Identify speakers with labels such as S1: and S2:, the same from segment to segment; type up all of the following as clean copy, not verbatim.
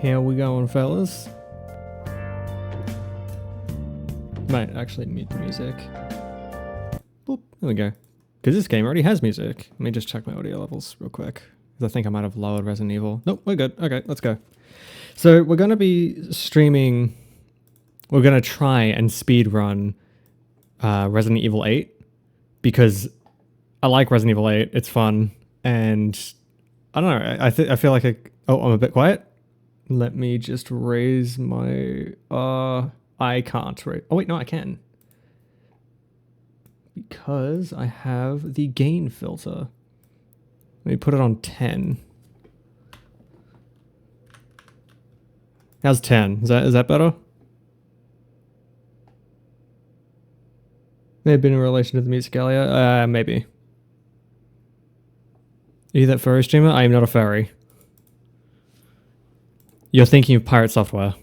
S1: How we going, fellas? Might actually mute the music. Boop, there we go. Because this game already has music. Let me just check my audio levels real quick. Because I think I might have lowered Resident Evil. Nope, we're good. Okay, let's go. So we're going to be streaming... We're going to try and speedrun Resident Evil 8. Because I like Resident Evil 8. It's fun. And I don't know. I feel like oh, I'm a bit quiet. Let me just raise my... I can't raise... Oh, wait, no, I can. Because I have the gain filter. Let me put it on 10. How's 10? Is that better? May have been in relation to the music earlier. Maybe. Are you that furry streamer? I am not a furry. You're thinking of pirate software.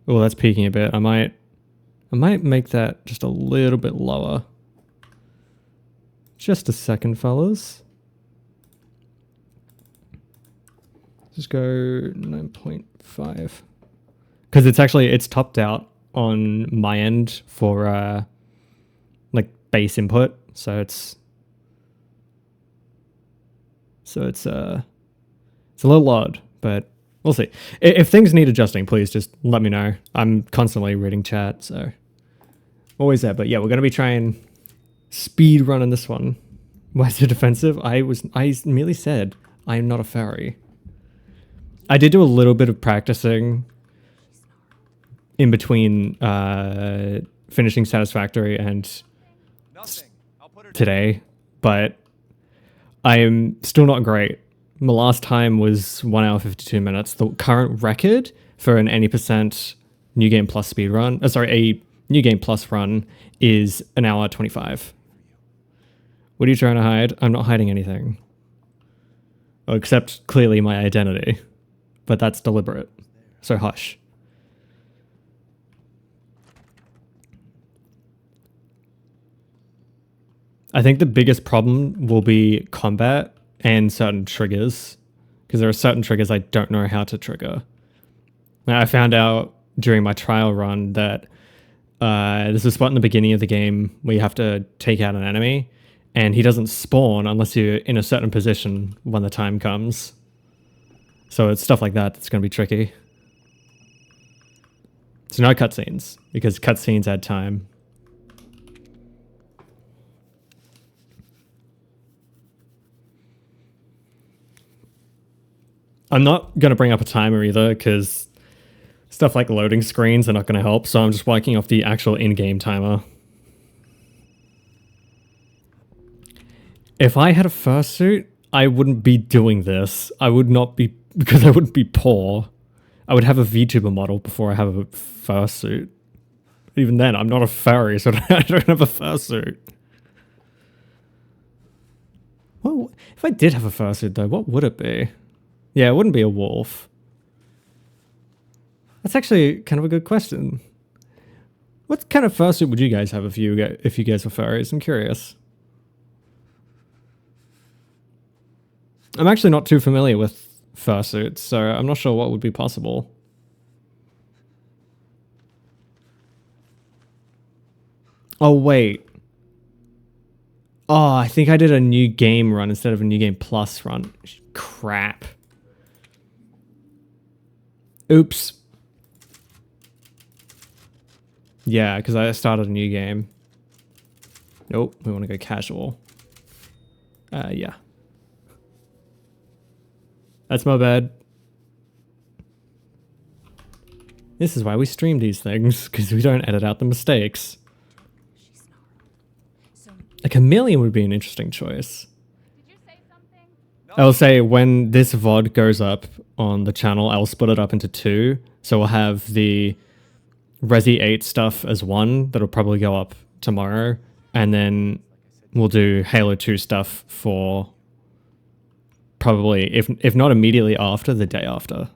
S1: Oh, that's peaking a bit. I might make that just a little bit lower. Just a second, fellas. Just go 9.5. Because it's topped out on my end for like bass input, so it's a little odd, but we'll see. If things need adjusting, please just let me know. I'm constantly reading chat, so always there. But yeah, we're gonna be trying speed running this one. Why is it defensive? I merely said I'm not a furry. I did do a little bit of practicing in between finishing Satisfactory and today, but I am still not great. My last time was 1 hour 52 minutes. The current record for an any % New Game Plus speed run, a New Game Plus run is 1 hour 25. What are you trying to hide? I'm not hiding anything. Oh, except clearly my identity. But that's deliberate. So hush. I think the biggest problem will be combat and certain triggers, because there are certain triggers I don't know how to trigger. Now, I found out during my trial run that there's a spot in the beginning of the game where you have to take out an enemy, and he doesn't spawn unless you're in a certain position when the time comes. So it's stuff like that that's going to be tricky. So no cutscenes, because cutscenes add time. I'm not going to bring up a timer either, because stuff like loading screens are not going to help, so I'm just working off the actual in-game timer. If I had a fursuit, I wouldn't be doing this. I would not be, because I wouldn't be poor. I would have a VTuber model before I have a fursuit. Even then, I'm not a furry, so I don't have a fursuit. Well, if I did have a fursuit though, what would it be? Yeah, it wouldn't be a wolf. That's actually kind of a good question. What kind of fursuit would you guys have if you guys were furries? I'm curious. I'm actually not too familiar with fursuits, so I'm not sure what would be possible. Oh, wait. Oh, I think I did a new game run instead of a new game plus run. Crap. Oops. Yeah, because I started a new game. Nope, we want to go casual. Yeah. That's my bad. This is why we stream these things, because we don't edit out the mistakes. A chameleon would be an interesting choice.
S2: Did you say something?
S1: I'll say when this VOD goes up on the channel, I'll split it up into two. So we'll have the Resi 8 stuff as one, that'll probably go up tomorrow. And then we'll do Halo 2 stuff for probably, if not immediately after, the day after.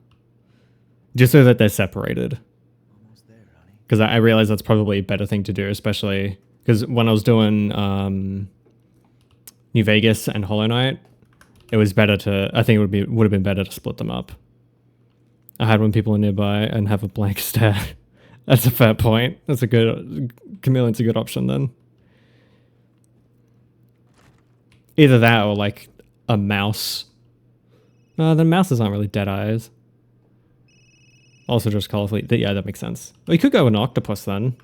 S1: Just so that they're separated. Because I realize that's probably a better thing to do, especially because when I was doing New Vegas and Hollow Knight, it was better to, I think it would have been better to split them up. I had when people are nearby and have a blank stare. That's a fair point. That's a good, chameleon's a good option then. Either that or like a mouse. No, the mouses aren't really dead eyes. Also just colorfully, yeah, that makes sense. We could go with an octopus then.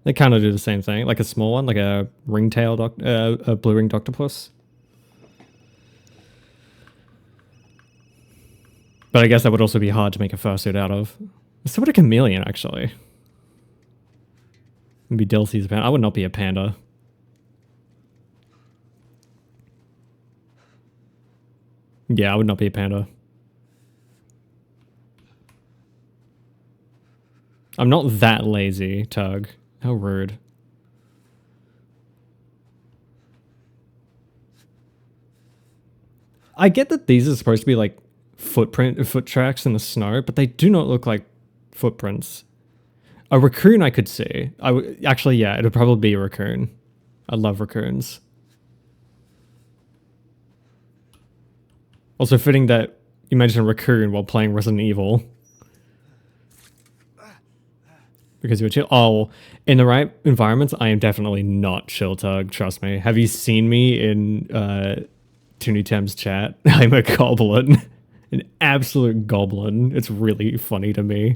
S1: They kind of do the same thing, like a small one, like a ring-tailed, a blue-ringed octopus. But I guess that would also be hard to make a fursuit out of. So would a chameleon, actually. Maybe Dilsey's a panda. I would not be a panda. Yeah, I would not be a panda. I'm not that lazy, Tug. How rude. I get that these are supposed to be like foot tracks in the snow, but they do not look like footprints. A raccoon I could see. Actually, yeah, it would probably be a raccoon. I love raccoons. Also fitting that you mentioned a raccoon while playing Resident Evil. Because you're chill. Oh, in the right environments, I am definitely not chill, Tug. Trust me. Have you seen me in Toonytem's chat? I'm a goblin. An absolute goblin. It's really funny to me.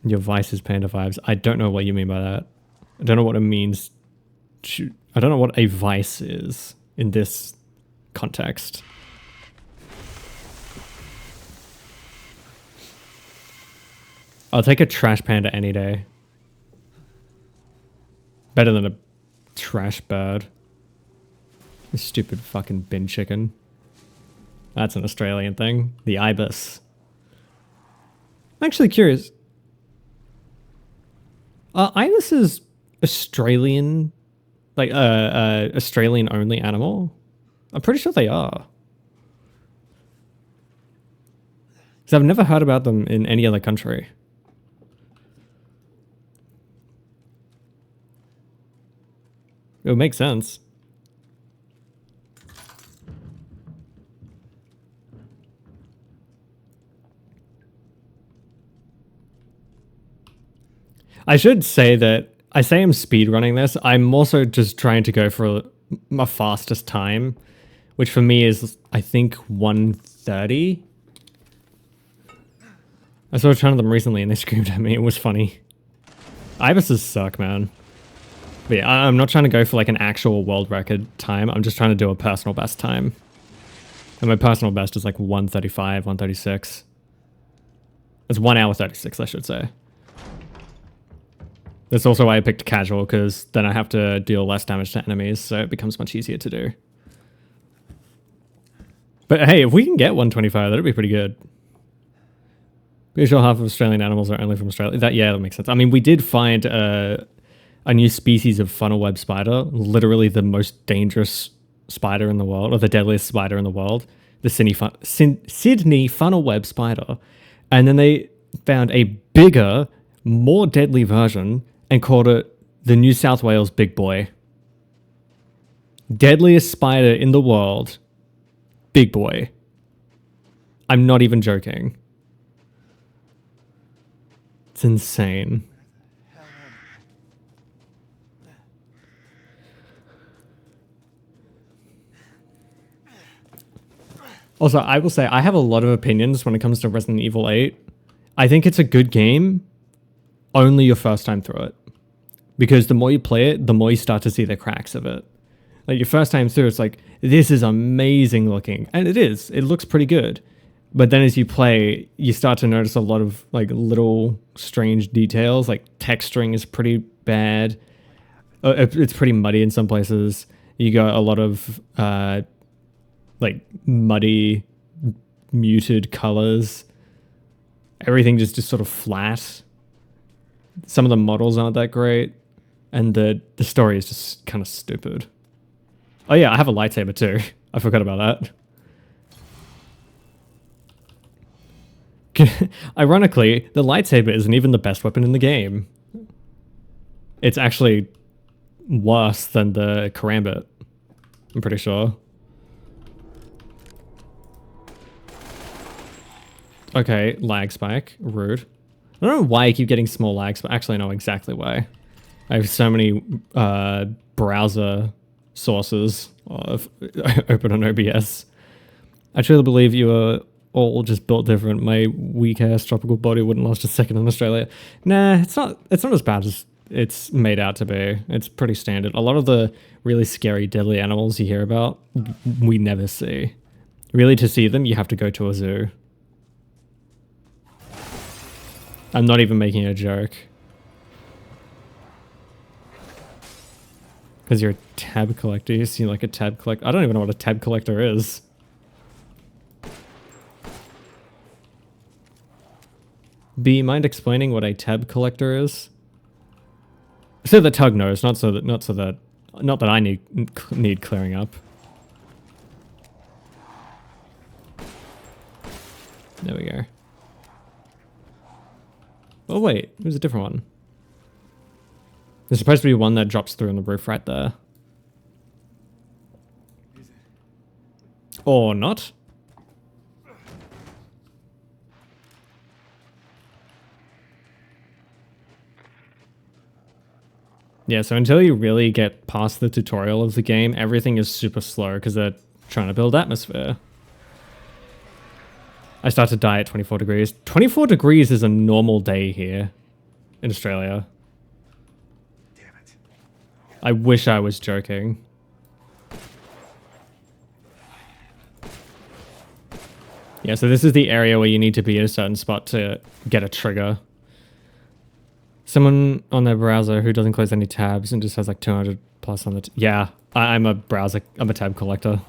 S1: Your vice is panda vibes. I don't know what you mean by that. I don't know what it means. I don't know what a vice is in this context. I'll take a trash panda any day. Better than a trash bird. This stupid fucking bin chicken. That's an Australian thing. The ibis. I'm actually curious. Are ibises Australian, like Australian only animal? I'm pretty sure they are. Because I've never heard about them in any other country. It would make sense. I should say that I say I'm speedrunning this. I'm also just trying to go for my fastest time, which for me is, I think, 1:30. I saw a ton of them recently and they screamed at me. It was funny. Ibises suck, man. But yeah, I'm not trying to go for like an actual world record time. I'm just trying to do a personal best time. And my personal best is like 1:35, 1:36. It's 1 hour 36, I should say. That's also why I picked casual, because then I have to deal less damage to enemies, so it becomes much easier to do. But hey, if we can get 125, that'd be pretty good. Pretty sure half of Australian animals are only from Australia. That makes sense. I mean, we did find a new species of funnel web spider, literally the most dangerous spider in the world, or the deadliest spider in the world, the Sydney funnel web spider. And then they found a bigger, more deadly version and called it the New South Wales Big Boy. Deadliest spider in the world, Big Boy. I'm not even joking. It's insane. Also, I will say I have a lot of opinions when it comes to Resident Evil 8. I think it's a good game, only your first time through it. Because the more you play it, the more you start to see the cracks of it. Like your first time through, it's like, this is amazing looking. And it is. It looks pretty good. But then as you play, you start to notice a lot of like little strange details. Like texturing is pretty bad. It's pretty muddy in some places. You got a lot of like muddy, muted colors. Everything just sort of flat. Some of the models aren't that great. And the story is just kind of stupid. Oh yeah, I have a lightsaber too. I forgot about that. Ironically, the lightsaber isn't even the best weapon in the game. It's actually worse than the karambit. I'm pretty sure. Okay, lag spike. Rude. I don't know why I keep getting small lags, but actually I know exactly why. I have so many browser sources open on OBS. I truly believe you are all just built different. My weak-ass tropical body wouldn't last a second in Australia. Nah, it's not as bad as it's made out to be. It's pretty standard. A lot of the really scary, deadly animals you hear about, we never see. Really, to see them, you have to go to a zoo. I'm not even making a joke. Because you're a tab collector. You see like a tab collector. I don't even know what a tab collector is. B, mind explaining what a tab collector is? So that Tug knows, not that I need clearing up. There we go. Oh wait, it was a different one. There's supposed to be one that drops through on the roof right there. Or not. Yeah, so until you really get past the tutorial of the game, everything is super slow because they're trying to build atmosphere. I start to die at 24 degrees. 24 degrees is a normal day here in Australia. Damn it. I wish I was joking. Yeah, so this is the area where you need to be at a certain spot to get a trigger. Someone on their browser who doesn't close any tabs and just has like 200 plus on the... Yeah, I'm a tab collector.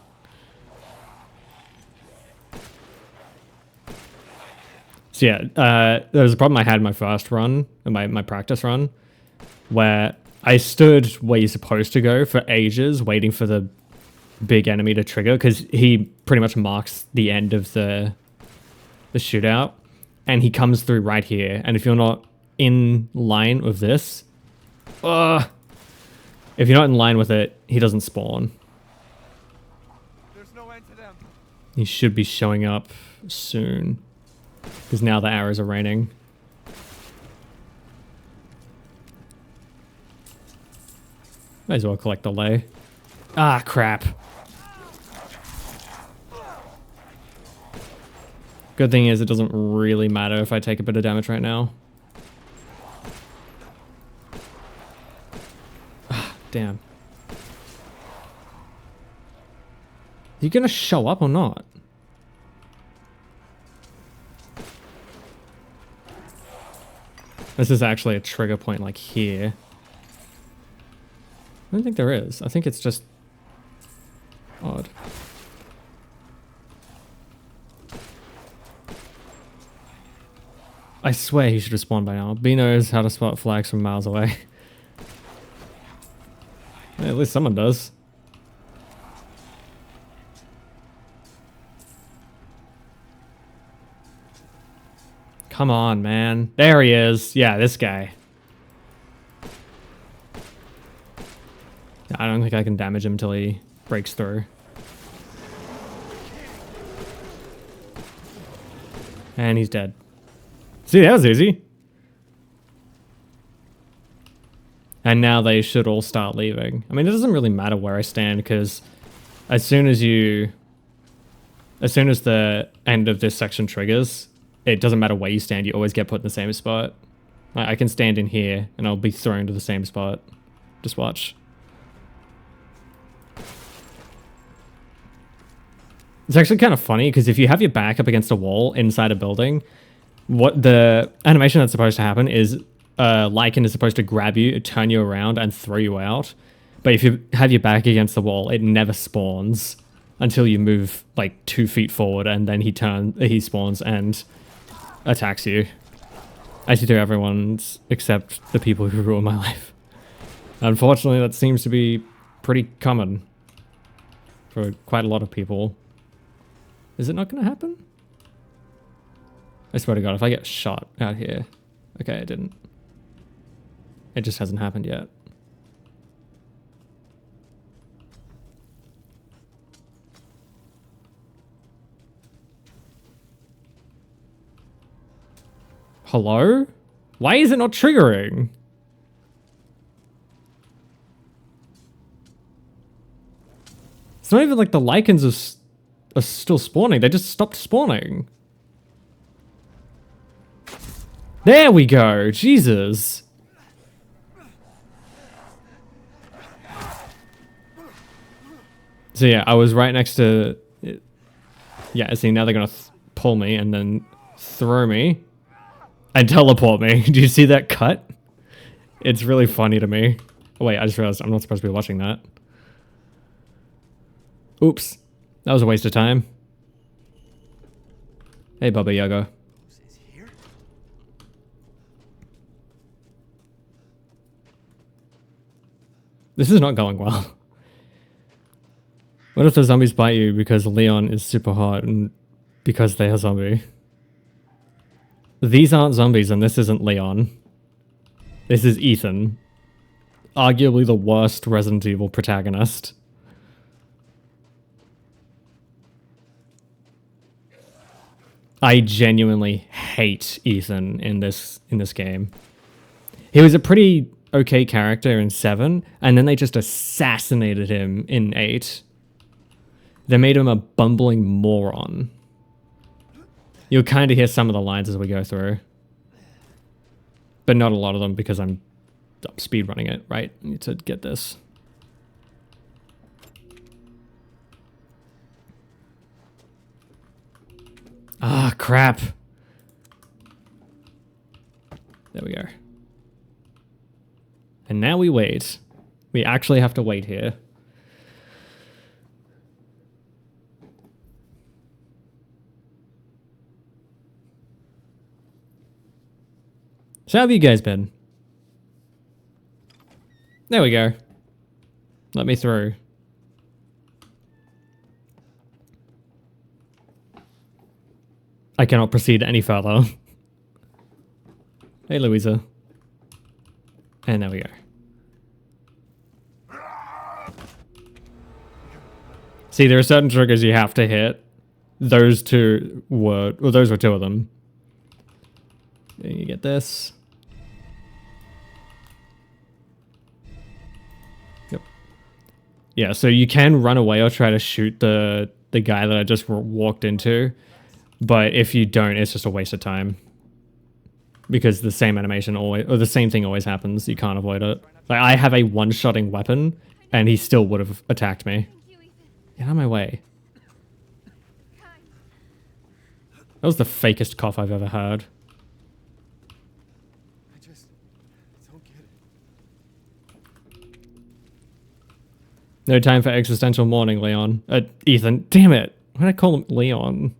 S1: So yeah, there was a problem I had in my first run, my practice run, where I stood where you're supposed to go for ages, waiting for the big enemy to trigger, because he pretty much marks the end of the shootout, and he comes through right here, and if you're not in line with this, If you're not in line with it, he doesn't spawn.
S2: There's no end to them.
S1: He should be showing up soon. Because now the arrows are raining. Might as well collect the lay. Ah, crap. Good thing is it doesn't really matter if I take a bit of damage right now. Ah, damn. You gonna show up or not? This is actually a trigger point like here. I don't think there is. I think it's just odd. I swear he should have spawned by now. B knows how to spot flags from miles away. Yeah, at least someone does. Come on, man. There he is. Yeah, this guy. I don't think I can damage him until he breaks through. And he's dead. See, that was easy. And now they should all start leaving. I mean, it doesn't really matter where I stand because as soon as the end of this section triggers, it doesn't matter where you stand, you always get put in the same spot. I can stand in here and I'll be thrown to the same spot. Just watch. It's actually kind of funny because if you have your back up against a wall inside a building, what the animation that's supposed to happen is Lycan is supposed to grab you, turn you around, and throw you out. But if you have your back against the wall, it never spawns until you move like 2 feet forward, and then he spawns and attacks you. As you do everyone's except the people who ruin my life. Unfortunately, that seems to be pretty common for quite a lot of people. Is it not going to happen? I swear to God, if I get shot out here... Okay, it didn't. It just hasn't happened yet. Hello? Why is it not triggering? It's not even like the Lycans are still spawning. They just stopped spawning. There we go. Jesus. So yeah, I was right next to... Yeah, see, now they're going to pull me and then throw me and teleport me. Do you see that cut? It's really funny to me. Oh wait, I just realized I'm not supposed to be watching that. Oops. That was a waste of time. Hey, Baba Yaga. This is not going well. What if the zombies bite you because Leon is super hot and because they are zombie? These aren't zombies and this isn't Leon. This is Ethan. Arguably the worst Resident Evil protagonist. I genuinely hate Ethan in this game. He was a pretty okay character in 7, and then they just assassinated him in 8. They made him a bumbling moron. You'll kind of hear some of the lines as we go through. But not a lot of them because I'm speedrunning it, right? I need to get this. Ah, crap. There we go. And now we wait. We actually have to wait here. So how have you guys been? There we go. Let me through. I cannot proceed any further. Hey, Louisa. And there we go. See, there are certain triggers you have to hit. Those two were, well, those were two of them. And you get this. Yep. Yeah, so you can run away or try to shoot the guy that I just walked into. But if you don't, it's just a waste of time. Because the same animation always, or the same thing always happens. You can't avoid it. Like, I have a one-shotting weapon, and he still would have attacked me. Get out of my way. That was the fakest cough I've ever heard.
S2: I just don't get it.
S1: No time for existential mourning, Leon. Ethan. Damn it. Why did I call him Leon?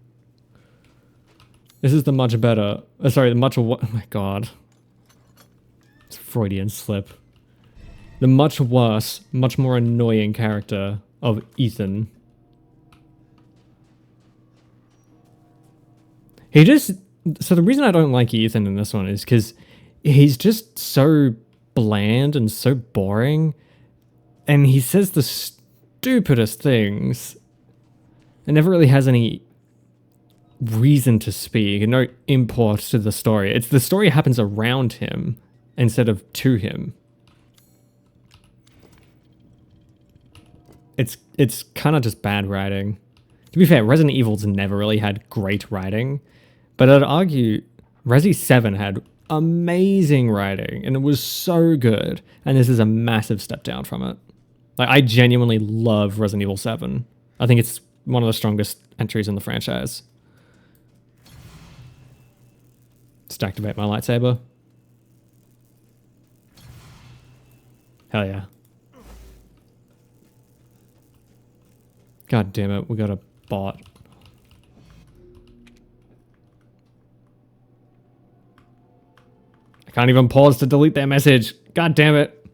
S1: This is the much better. Sorry, the much. Oh my god. It's a Freudian slip. The much worse, much more annoying character of Ethan. He just... So the reason I don't like Ethan in this one is because he's just so bland and so boring. And he says the stupidest things. And never really has any reason to speak and no import to the story. It's the story happens around him instead of to him. It's kind of just bad writing. To be fair, Resident Evil's never really had great writing, but I'd argue Resi 7 had amazing writing and it was so good, and this is a massive step down from it. Like, I genuinely love Resident Evil 7. I think it's one of the strongest entries in the franchise. Just activate my lightsaber. Hell yeah. God damn it, we got a bot. I can't even pause to delete their message. God damn it.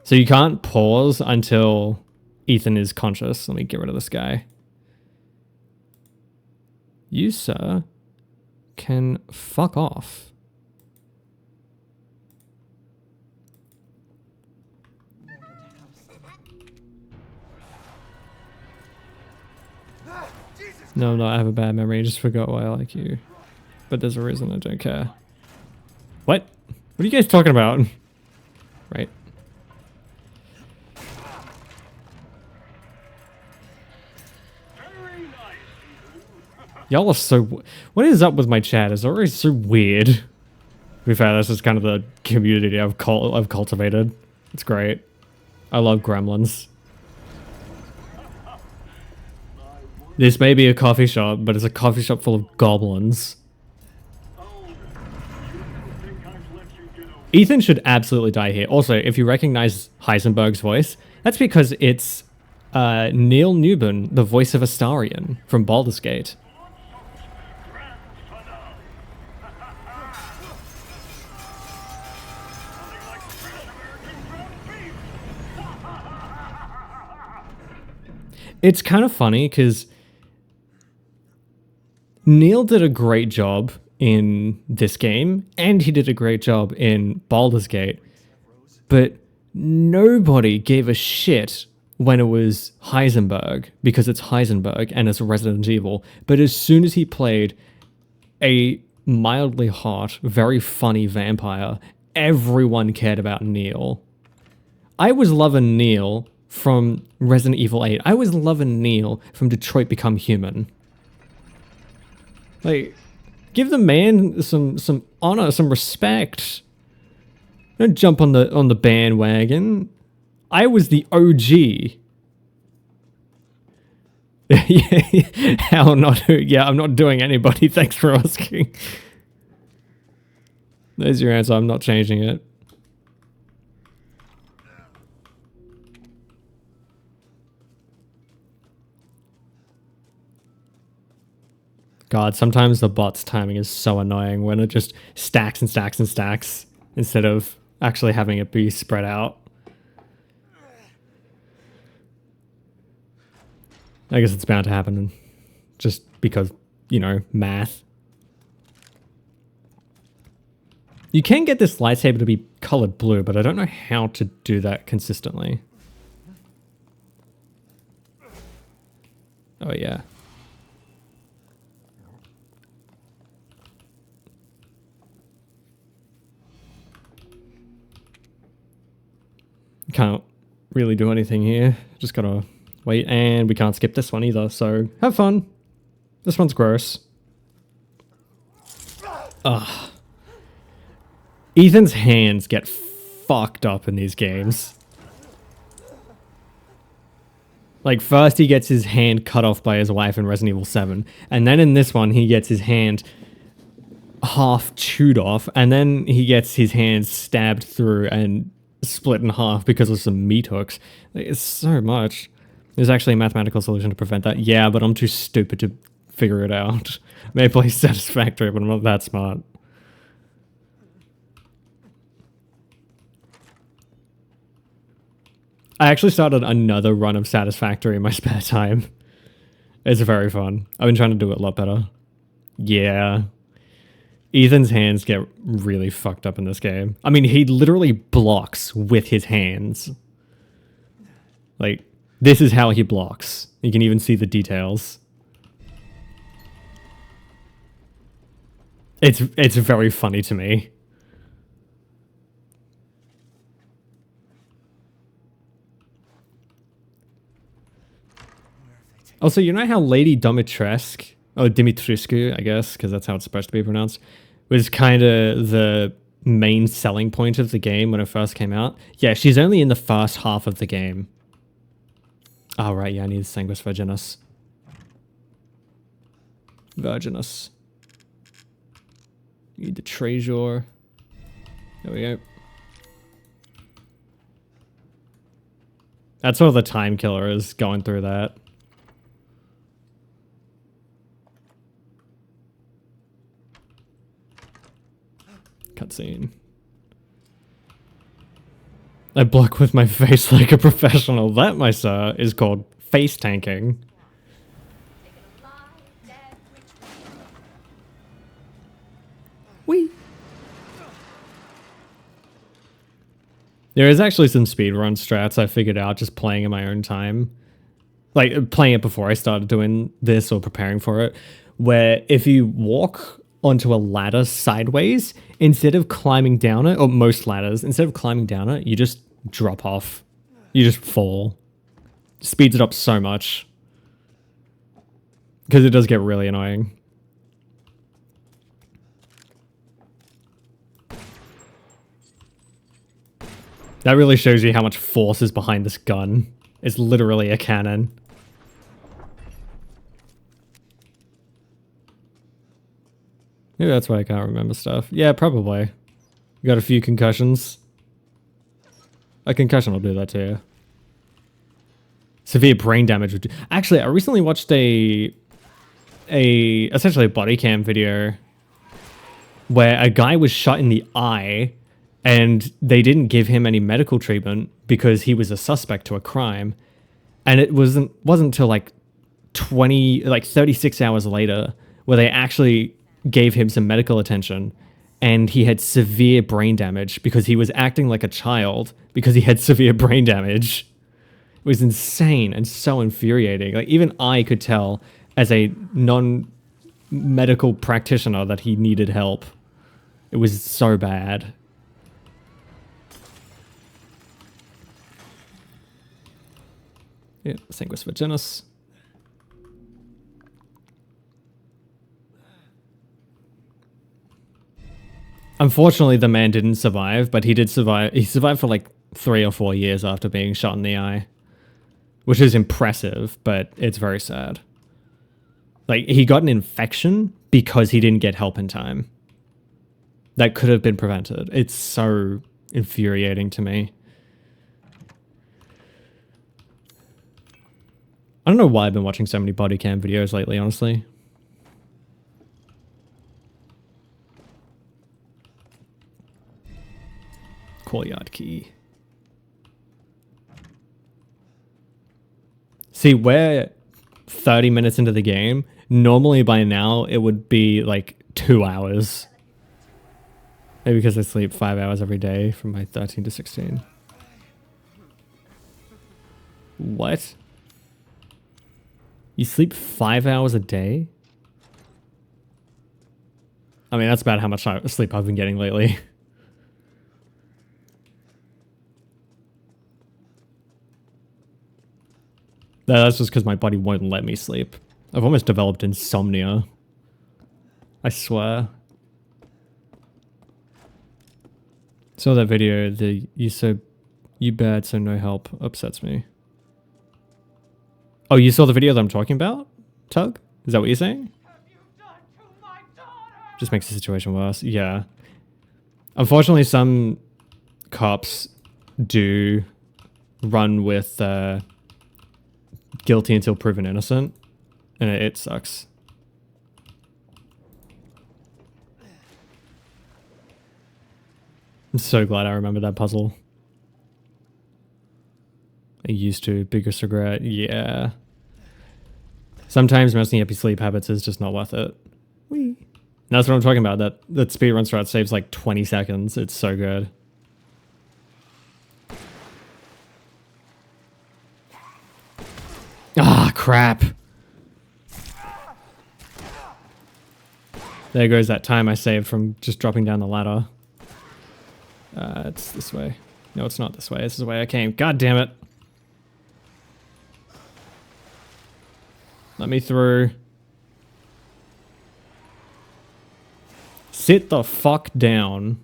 S1: So you can't pause until Ethan is conscious. Let me get rid of this guy. You, sir, can fuck off. No, I have a bad memory. I just forgot why I like you. But there's a reason I don't care. What? What are you guys talking about? Right. Y'all are so... What is up with my chat? It's always so weird. To be fair, this is kind of the community I've cultivated. It's great. I love gremlins. This may be a coffee shop, but it's a coffee shop full of goblins. Ethan should absolutely die here. Also, if you recognize Heisenberg's voice, that's because it's Neil Newbern, the voice of Astarion from Baldur's Gate. It's kind of funny because Neil did a great job in this game, and he did a great job in Baldur's Gate, but nobody gave a shit when it was Heisenberg, because it's Heisenberg and it's Resident Evil. But as soon as he played a mildly hot, very funny vampire, everyone cared about Neil. I was loving Neil from Resident Evil 8. I was loving Neil from Detroit Become Human. Like, give the man some honor, some respect. Don't jump on the bandwagon. I was the OG. Hell not. Yeah, I'm not doing anybody. Thanks for asking. There's your answer. I'm not changing it. God, sometimes the bot's timing is so annoying when it just stacks and stacks and stacks instead of actually having it be spread out. I guess it's bound to happen just because, you know, math. You can get this lightsaber to be colored blue, but I don't know how to do that consistently. Oh yeah. Can't really do anything here. Just gotta wait, and we can't skip this one either, so have fun. This one's gross. Ugh. Ethan's hands get fucked up in these games. Like, first he gets his hand cut off by his wife in Resident Evil 7, and then in this one he gets his hand half chewed off, and then he gets his hand stabbed through and split in half because of some meat hooks. It's so much. There's actually a mathematical solution to prevent that. Yeah, but I'm too stupid to figure it out. May play Satisfactory, but I'm not that smart. I actually started another run of Satisfactory in my spare time. It's very fun. I've been trying to do it a lot better. Yeah. Ethan's hands get really fucked up in this game. I mean, he literally blocks with his hands. Like, this is how he blocks. You can even see the details. It's very funny to me. Also, you know how Lady Dimitrescu, or Dimitrescu, I guess, because that's how it's supposed to be pronounced, was kind of the main selling point of the game when it first came out? Yeah, she's only in the first half of the game. Oh, right, yeah, I need Sanguis Virginis. Virginis. Need the treasure. There we go. That's sort of the time killer, is going through that. Cutscene. I block with my face like a professional. That, my sir, is called face tanking. Whee! There is actually some speedrun strats I figured out just playing in my own time. Like, playing it before I started doing this or preparing for it. Where if you walk onto a ladder sideways, instead of climbing down it, or most ladders, instead of climbing down it, you just drop off. You just fall. Speeds it up so much. Because it does get really annoying. That really shows you how much force is behind this gun. It's literally a cannon. Maybe that's why I can't remember stuff. Yeah, probably. You got a few concussions. A concussion will do that to you. Severe brain damage would do. Actually, I recently watched essentially a body cam video where a guy was shot in the eye and they didn't give him any medical treatment because he was a suspect to a crime. And it wasn't until like 36 hours later where they actually gave him some medical attention, and he had severe brain damage because he was acting like a child because he had severe brain damage. It was insane and so infuriating. Like, even I could tell as a non-medical practitioner that he needed help. It was so bad. Yeah, Sanguis Virginis. Unfortunately, the man didn't survive, but he did survive. He survived for like 3 or 4 years after being shot in the eye, which is impressive, but it's very sad. Like, he got an infection because he didn't get help in time. That could have been prevented. It's so infuriating to me. I don't know why I've been watching so many body cam videos lately, honestly. Courtyard key. See, we're 30 minutes into the game. Normally by now it would be like 2 hours. Maybe because I sleep 5 hours every day from my 13 to 16. What? You sleep 5 hours a day? I mean, that's about how much sleep I've been getting lately. That's just because my body won't let me sleep. I've almost developed insomnia. I swear. Saw that video, the you bad so no help upsets me. Oh, you saw the video that I'm talking about? Tug? Is that what you're saying? Just makes the situation worse. Yeah. Unfortunately, some cops do run with guilty until proven innocent, and it sucks. I'm so glad I remember that puzzle. I used to. Biggest regret. Yeah. Sometimes messing up your sleep habits is just not worth it. Whee. And that's what I'm talking about. That speedrun strat saves like 20 seconds. It's so good. Ah, crap. There goes that time I saved from just dropping down the ladder. It's this way. No, it's not this way. This is the way I came. God damn it. Let me through. Sit the fuck down.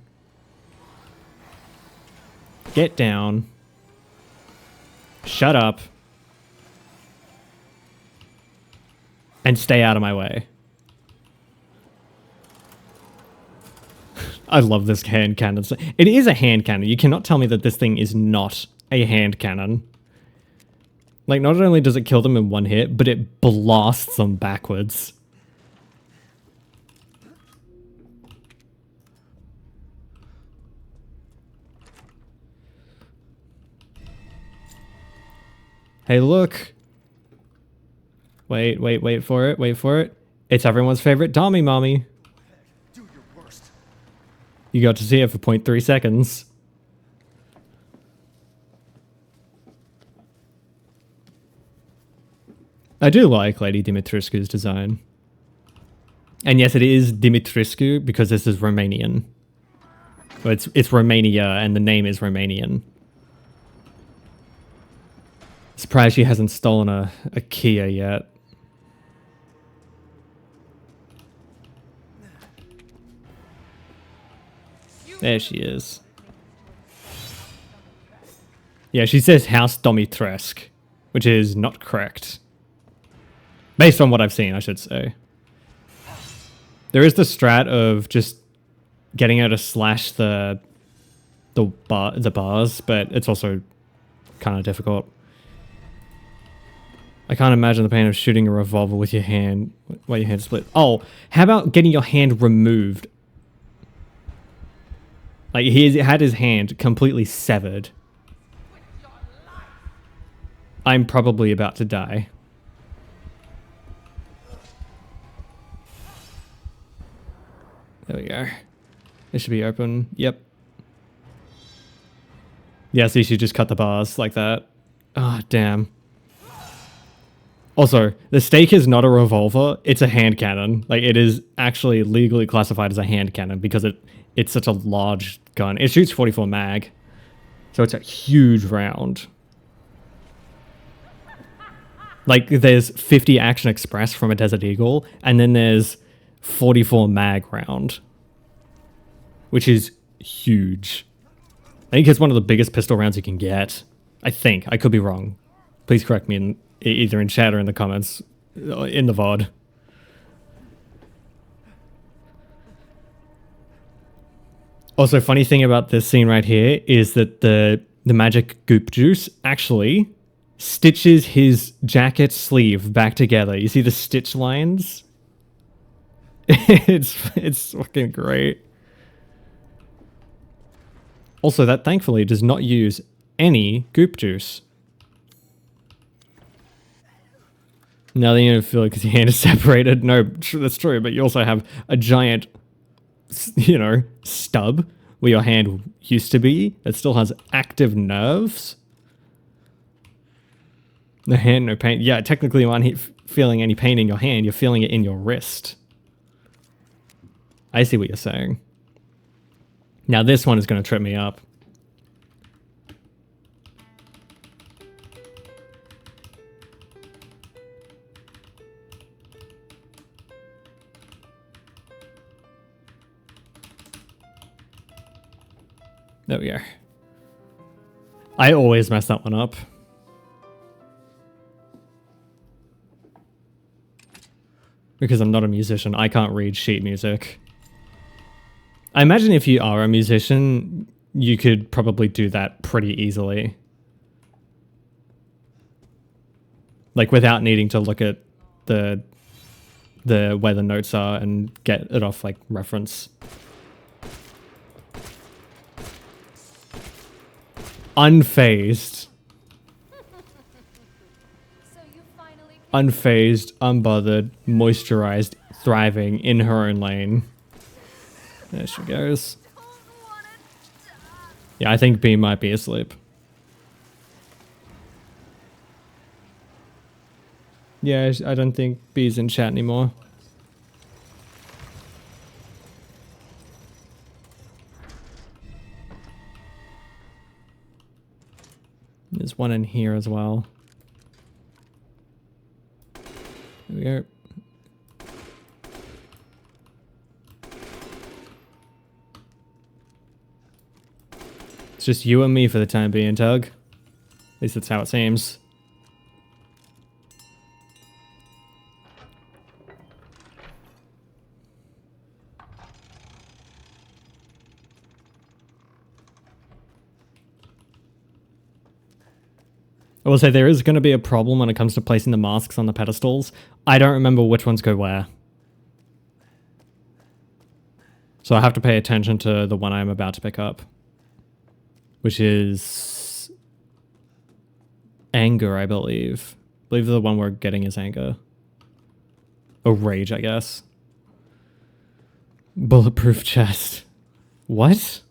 S1: Get down. Shut up. And stay out of my way. I love this hand cannon. It is a hand cannon. You cannot tell me that this thing is not a hand cannon. Like, not only does it kill them in one hit, but it blasts them backwards. Hey, look. Wait for it, wait for it. It's everyone's favorite Tommy Mommy.
S2: Do your worst.
S1: You got to see it for 0.3 seconds. I do like Lady Dimitrescu's design. And yes, it is Dimitrescu because this is Romanian. Well, it's Romania and the name is Romanian. Surprised she hasn't stolen a Kia yet. There she is. Yeah, she says House Dimitrescu, which is not correct. Based on what I've seen, I should say. There is the strat of just getting her to slash the bars, but it's also kind of difficult. I can't imagine the pain of shooting a revolver with your hand while your hand split. Oh, how about getting your hand removed? Like, he had his hand completely severed. I'm probably about to die. There we go. It should be open. Yep. Yeah, see, she just cut the bars like that. Ah, oh, damn. Also, the stake is not a revolver, it's a hand cannon. Like, it is actually legally classified as a hand cannon because it's such a large gun. It shoots 44 mag, so it's a huge round. Like, there's 50 Action Express from a Desert Eagle, and then there's 44 mag round, which is huge. I think it's one of the biggest pistol rounds you can get. I think. I could be wrong. Please correct me either in chat or in the comments in the VOD. Also, funny thing about this scene right here is that the magic goop juice actually stitches his jacket sleeve back together. You see the stitch lines? It's fucking great. Also, that thankfully does not use any goop juice. Now that you don't feel it because your hand is separated. No, that's true, but you also have a giant, you know, stub. where your hand used to be, that still has active nerves. No hand, no pain. Yeah, technically you aren't feeling any pain in your hand, you're feeling it in your wrist. I see what you're saying. Now this one is going to trip me up. There we go. I always mess that one up. Because I'm not a musician, I can't read sheet music. I imagine if you are a musician, you could probably do that pretty easily. Like without needing to look at the where the notes are and get it off like reference. Unfazed. Unfazed, unbothered, moisturized, thriving in her own lane. There she goes. Yeah, I think B might be asleep. Yeah, I don't think B's in chat anymore. There's one in here as well. There we go. It's just you and me for the time being, Tug. At least that's how it seems. I will say there is going to be a problem when it comes to placing the masks on the pedestals. I don't remember which ones go where. So I have to pay attention to the one I'm about to pick up. Which is... Anger, I believe. I believe the one we're getting is Anger. Or Rage, I guess. Bulletproof chest. What?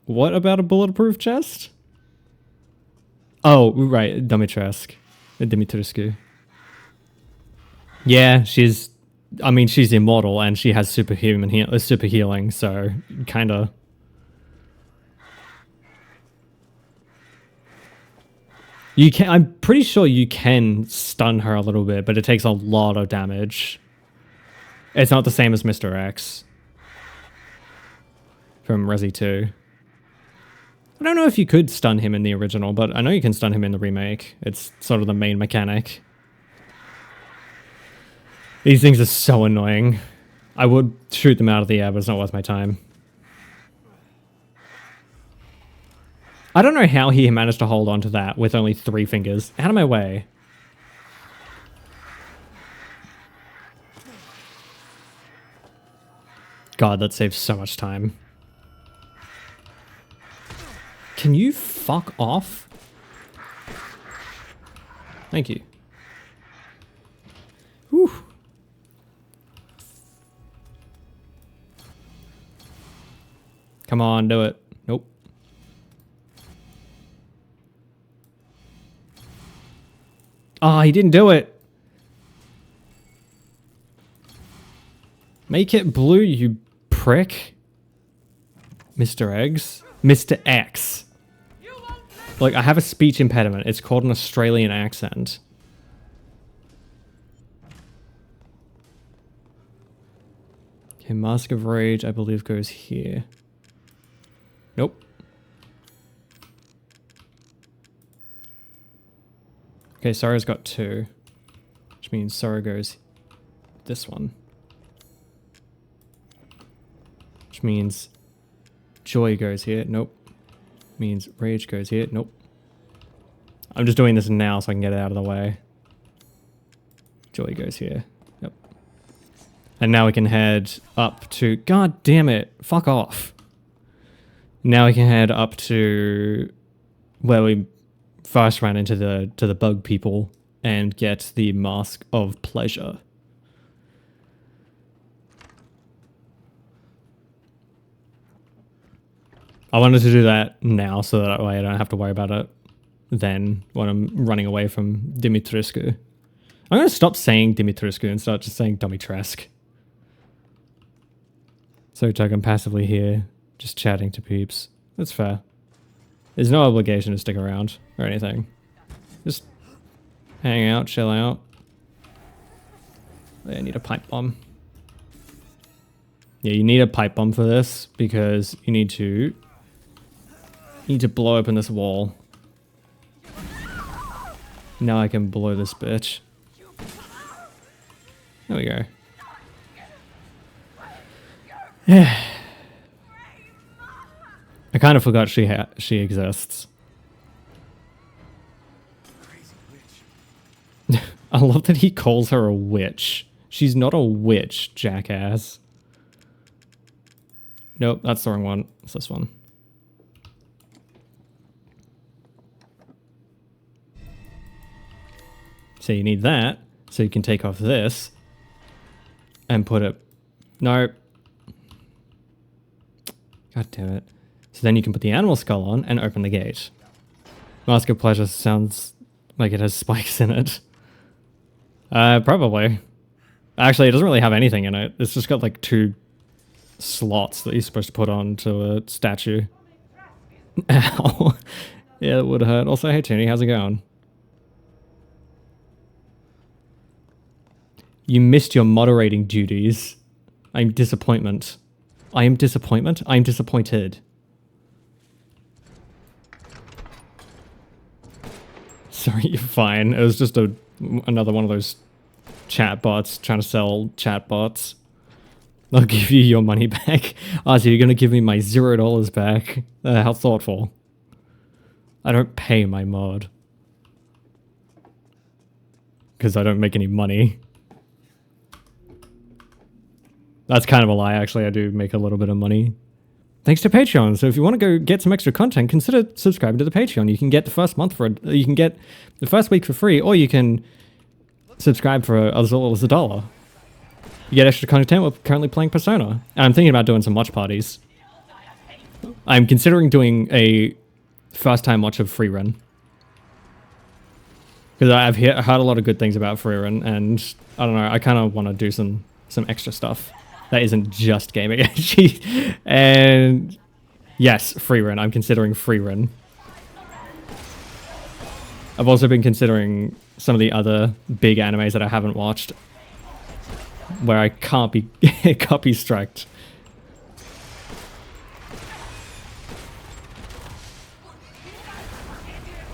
S1: What about a bulletproof chest? Oh, right, Dimitrescu. Yeah, she's immortal and she has super healing, so kinda. I'm pretty sure you can stun her a little bit, but it takes a lot of damage. It's not the same as Mr. X from Resi 2. I don't know if you could stun him in the original, but I know you can stun him in the remake. It's sort of the main mechanic. These things are so annoying. I would shoot them out of the air, but it's not worth my time. I don't know how he managed to hold on to that with only 3 fingers. Out of my way. God, that saves so much time. Can you fuck off? Thank you. Whew. Come on, do it. Nope. Ah, he didn't do it. Make it blue, you prick. Mr. Eggs. Mr. X. Like, I have a speech impediment. It's called an Australian accent. Okay, Mask of Rage, I believe, goes here. Nope. Okay, Sorrow's got 2. Which means Sorrow goes this one. Which means Joy goes here. Nope. Means Rage goes here. Nope. I'm just doing this now so I can get it out of the way. Joy goes here. Yep. And now we can head up to... God damn it. Fuck off. Now we can head up to where we first ran into the bug people and get the Mask of Pleasure. I wanted to do that now so that way I don't have to worry about it then when I'm running away from Dimitrescu. I'm going to stop saying Dimitrescu and start just saying Domitresk. So I can passively here, just chatting to peeps. That's fair. There's no obligation to stick around or anything. Just hang out, chill out. I need a pipe bomb. Yeah, you need a pipe bomb for this because you need to blow open this wall. Now I can blow this bitch. There we go. Yeah. I kind of forgot she exists.
S2: Crazy witch.
S1: I love that he calls her a witch. She's not a witch, jackass. Nope, that's the wrong one. It's this one. So you need that, so you can take off this and put it... No. God damn it. So then you can put the animal skull on and open the gate. Mask of Pleasure sounds like it has spikes in it. Probably. Actually, it doesn't really have anything in it. It's just got like 2 slots that you're supposed to put onto a statue. Ow. Yeah, it would hurt. Also, hey Tony, how's it going? You missed your moderating duties. I'm disappointment. I am disappointment? I'm disappointed. Sorry, you're fine. It was just another one of those chat bots trying to sell chat bots. I'll give you your money back. Oh, so you're going to give me my $0 back? How thoughtful. I don't pay my mod. Because I don't make any money. That's kind of a lie, actually. I do make a little bit of money. Thanks to Patreon. So if you want to go get some extra content, consider subscribing to the Patreon. You can get the first month for you can get the first week for free, or you can subscribe for as little as $1. You get extra content. We're currently playing Persona. And I'm thinking about doing some watch parties. I'm considering doing a first time watch of Freerun. Because I've heard a lot of good things about Freerun, and I don't know, I kind of want to do some extra stuff. That isn't just gaming, actually. And yes, Freerun. I'm considering Freerun. I've also been considering some of the other big animes that I haven't watched, where I can't be copy striked.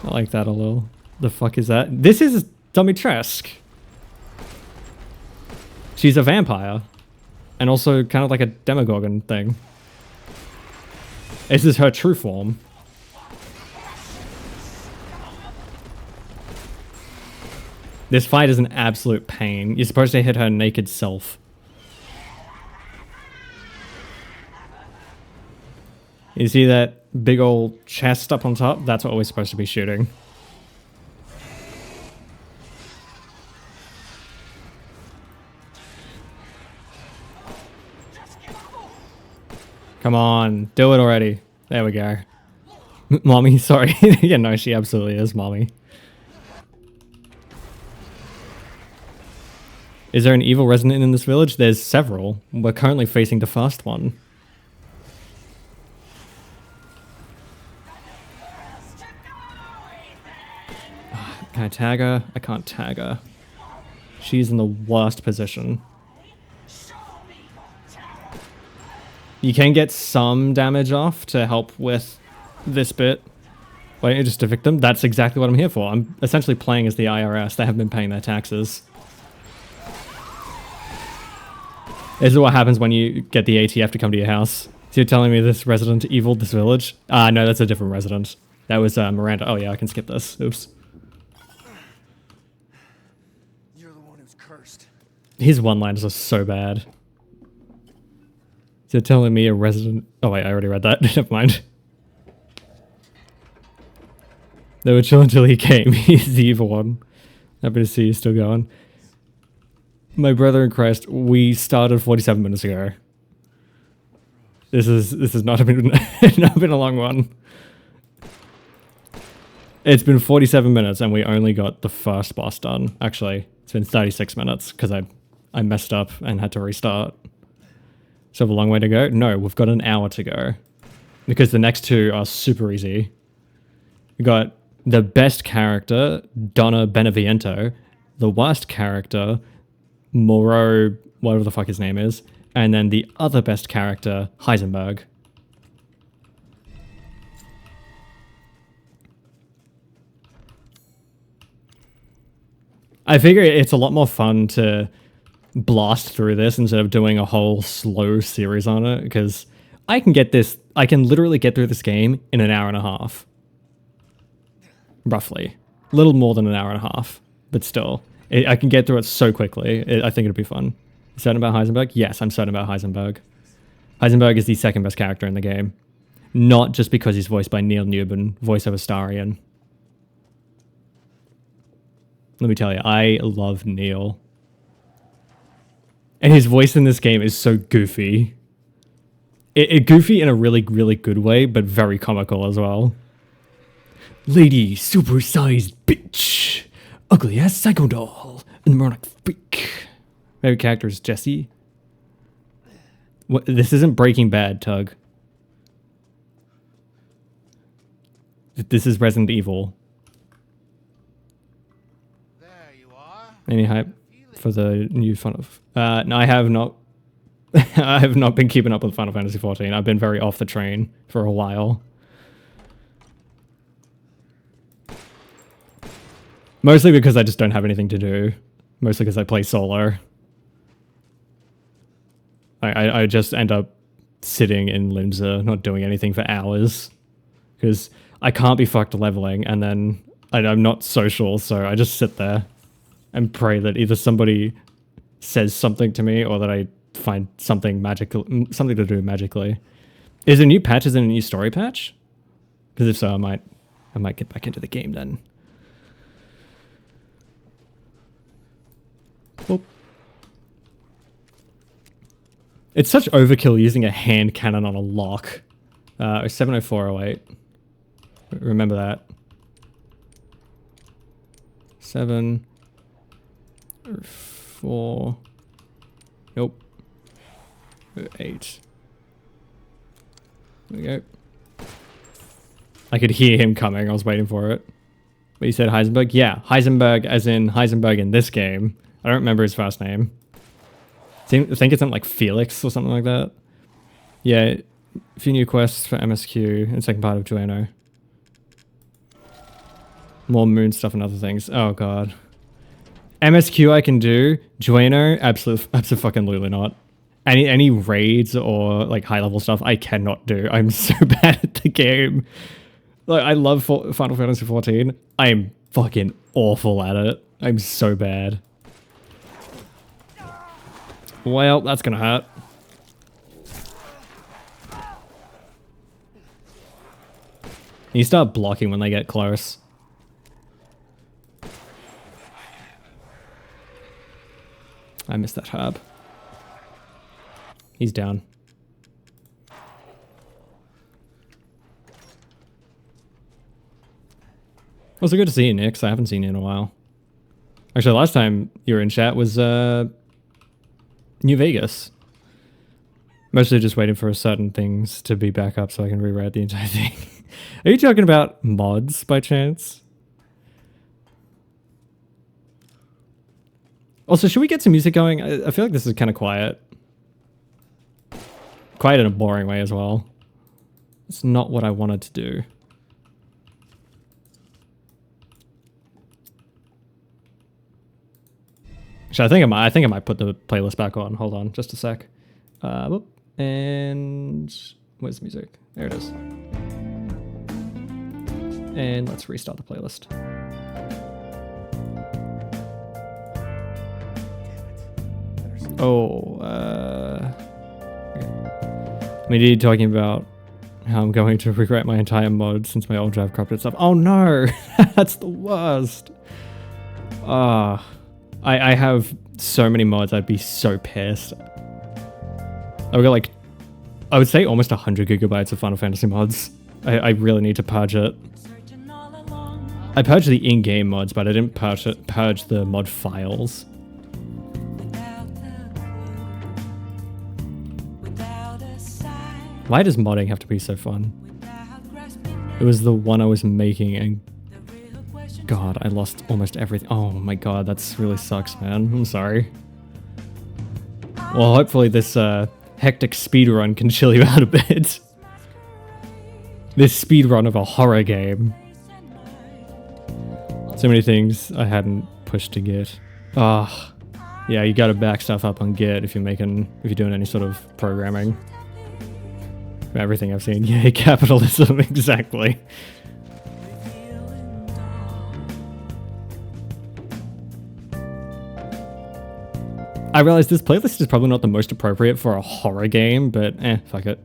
S1: I like that a little. The fuck is that? This is Domitresk. She's a vampire. And also kind of like a Demogorgon thing. This is her true form. This fight is an absolute pain. You're supposed to hit her naked self. You see that big old chest up on top? That's what we're supposed to be shooting. Come on, do it already. There we go. Mommy, sorry. Yeah, no, she absolutely is mommy. Is there an evil resident in this village? There's several. We're currently facing the first one. Can I tag her? I can't tag her. She's in the worst position. You can get some damage off to help with this bit. Why don't you just evict them? That's exactly what I'm here for. I'm essentially playing as the IRS. They haven't been paying their taxes. This is what happens when you get the ATF to come to your house. So you're telling me this resident eviled this village? No, that's a different resident. That was Miranda. Oh yeah, I can skip this. Oops.
S2: You're the one who's cursed.
S1: His one-liners are so bad. So you're telling me a resident... Oh wait, I already read that. Never mind. They were chill until he came. He's the evil one. Happy to see you still going. My brother in Christ, we started 47 minutes ago. This has not been not been a long one. It's been 47 minutes and we only got the first boss done. Actually, it's been 36 minutes because I messed up and had to restart. So have a long way to go? No, we've got an hour to go. Because the next two are super easy. We got the best character, Donna Beneviento. The worst character, Moreau, whatever the fuck his name is. And then the other best character, Heisenberg. I figure it's a lot more fun to blast through this instead of doing a whole slow series on it, because I can literally get through this game in an hour and a half. Roughly. A little more than an hour and a half, but still. I can get through it so quickly. I think it'll be fun. You certain about Heisenberg? Yes, I'm certain about Heisenberg. Heisenberg is the second best character in the game. Not just because he's voiced by Neil Newbin, voice of Astarion. Let me tell you, I love Neil. And his voice in this game is so goofy. Goofy in a really, really good way, but very comical as well. Lady, supersized bitch. Ugly ass psycho doll. And moronic freak. Favorite character is Jesse. What, this isn't Breaking Bad, Tug. This is Resident Evil. Any hype for the new Final? No, I have not. I have not been keeping up with Final Fantasy XIV. I've been very off the train for a while. Mostly because I just don't have anything to do. Mostly because I play solo. I just end up sitting in Limsa, not doing anything for hours. Because I can't be fucked leveling, and then I'm not social, so I just sit there. And pray that either somebody says something to me or that I find something magical, something to do magically. Is a new patch? Is it a new story patch? Because if so, I might get back into the game then. Oop. It's such overkill using a hand cannon on a lock. 70408. Remember that. 7... 4. Nope. 8. There we go. I could hear him coming. I was waiting for it. But you said Heisenberg? Yeah, Heisenberg as in Heisenberg in this game. I don't remember his first name. I think it's something like Felix or something like that. Yeah, a few new quests for MSQ in the second part of Dueno. More moon stuff and other things. Oh god. MSQ I can do. Dueno, absolutely not. Any raids or like high level stuff I cannot do. I'm so bad at the game. Like I love Final Fantasy XIV. I am fucking awful at it. I'm so bad. Well, that's gonna hurt. You start blocking when they get close. I missed that herb. He's down. Also good to see you, Nix. I haven't seen you in a while. Actually, last time you were in chat was New Vegas. Mostly just waiting for certain things to be back up so I can rewrite the entire thing. Are you talking about mods by chance? Also, should we get some music going? I feel like this is kind of quiet. Quiet in a boring way as well. It's not what I wanted to do. Actually, I think I might put the playlist back on. Hold on, just a sec. Whoop. And where's the music? There it is. And let's restart the playlist. Oh, okay. I mean, you're talking about how I'm going to regret my entire mod since my old drive corrupted stuff. Oh no, that's the worst. I have so many mods, I'd be so pissed. I've got like I would say almost 100 gigabytes of Final Fantasy mods. I really need to purge it. I purged the in-game mods, but I didn't purge the mod files. Why does modding have to be so fun? It was the one I was making and God, I lost almost everything. Oh my god, that's really sucks, man. I'm sorry. Well, hopefully this hectic speedrun can chill you out a bit. This speedrun of a horror game. So many things I hadn't pushed to Git. Ah, yeah, you gotta back stuff up on Git if you're doing any sort of programming. From everything I've seen, yay, capitalism, exactly. I realize this playlist is probably not the most appropriate for a horror game, but fuck it.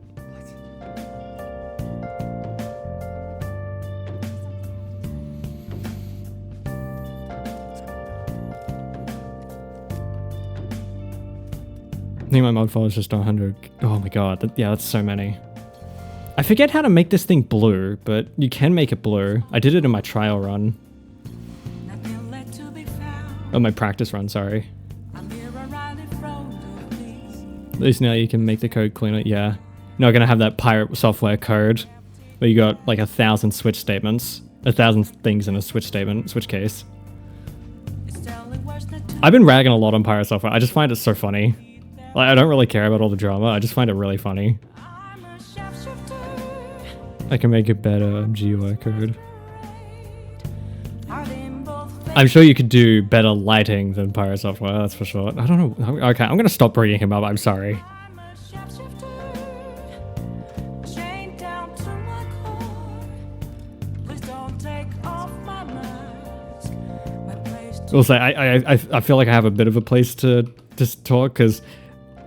S1: I think my mod file is just 100. Oh my god, yeah, that's so many. I forget how to make this thing blue, but you can make it blue. I did it in my trial run. Oh, my practice run, sorry. At least now you can make the code cleaner, yeah. Not gonna have that pirate software code where you got like 1,000 switch statements. 1,000 things in a switch statement, switch case. I've been ragging a lot on pirate software. I just find it so funny. Like, I don't really care about all the drama. I just find it really funny. I can make a better GUI code. I'm sure you could do better lighting than pirate software, that's for sure. I don't know. Okay, I'm gonna stop bringing him up. I'm sorry. Also, I feel like I have a bit of a place to just talk because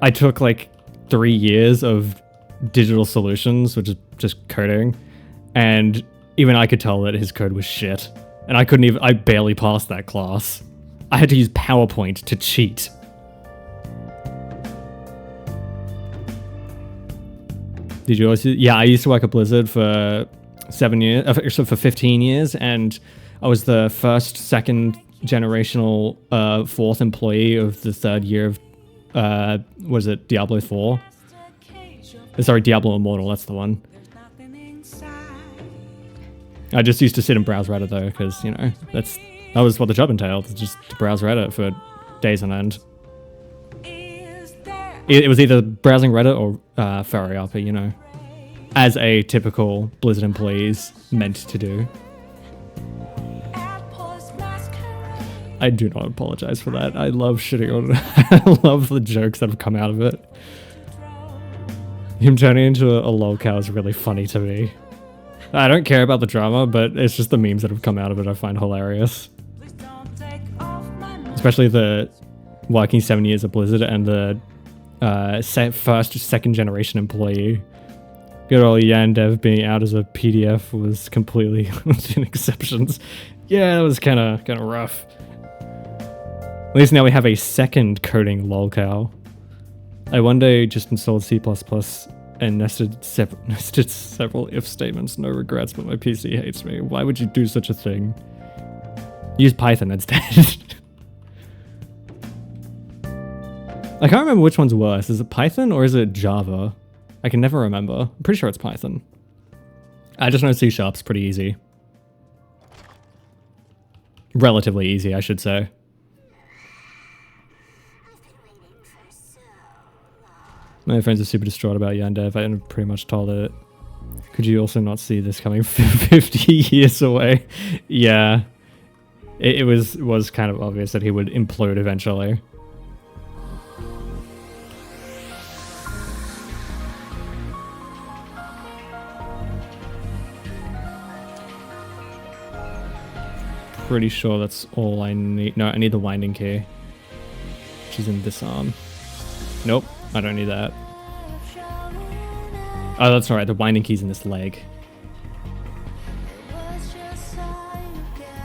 S1: I took like 3 years of digital solutions, which is just coding, and even I could tell that his code was shit. And I barely passed that class. I had to use PowerPoint to cheat. Did you also? Yeah, I used to work at Blizzard for 7 years, for 15 years, and I was the second generational, fourth employee of the third year of, was it Diablo 4? Sorry, Diablo Immortal, that's the one. I just used to sit and browse Reddit though, because, you know, that was what the job entailed, just to browse Reddit for days on end. It was either browsing Reddit or Furry Upper, you know, as a typical Blizzard employee is meant to do. I do not apologize for that. I love shitting on it. I love the jokes that have come out of it. Him turning into a lolcow is really funny to me. I don't care about the drama, but it's just the memes that have come out of it I find hilarious. Especially the working 7 years at Blizzard and the second generation employee. Good old Yandev being out as a PDF was completely within exceptions. Yeah, it was kind of rough. At least now we have a second coding lolcow. I one day just installed C++ and nested several if statements. No regrets, but my PC hates me. Why would you do such a thing? Use Python instead. I can't remember which one's worse. Is it Python or is it Java? I can never remember. I'm pretty sure it's Python. I just know C#'s pretty easy. Relatively easy, I should say. My friends are super distraught about Yandev. I pretty much told it. Could you also not see this coming 50 years away? Yeah. It was kind of obvious that he would implode eventually. Pretty sure that's all I need. No, I need the winding key. Which is in this arm. Nope, I don't need that. Oh, that's alright, the winding key's in this leg.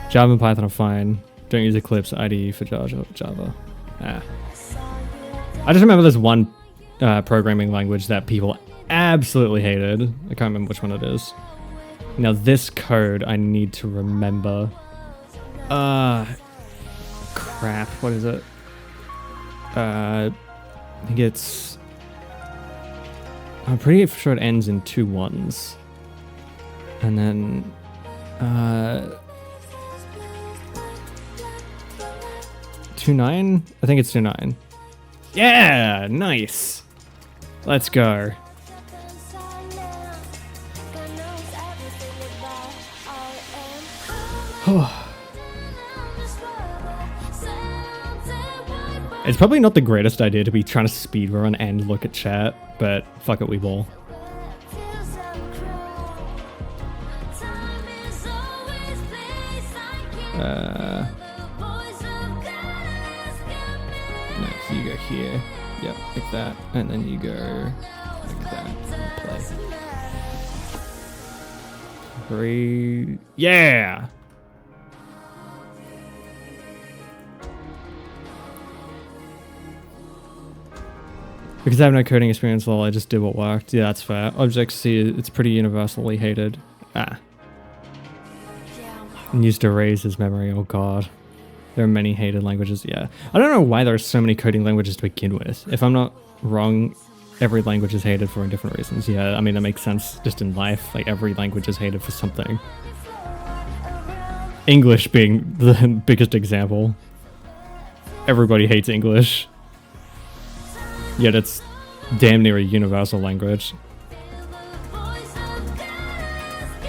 S1: Java and Python are fine. Don't use Eclipse IDE for Java. Ah. I just remember there's one programming language that people absolutely hated. I can't remember which one it is. Now this code I need to remember. Crap, what is it? I think it's... I'm pretty sure it ends in 2 1s. And then... 2-9? I think it's 2-9. Yeah! Nice! Let's go. It's probably not the greatest idea to be trying to speedrun and look at chat, but fuck it, we will. No, so you go here. Yep, like that. And then you go like that. And play. 3. Yeah! Because I have no coding experience, well, I just did what worked. Yeah, that's fair. Objects-C, it's pretty universally hated. Ah. And used to erase his memory, oh god. There are many hated languages, yeah. I don't know why there are so many coding languages to begin with. If I'm not wrong, every language is hated for different reasons. Yeah, I mean, that makes sense just in life. Like, every language is hated for something. English being the biggest example. Everybody hates English. Yet it's damn near a universal language.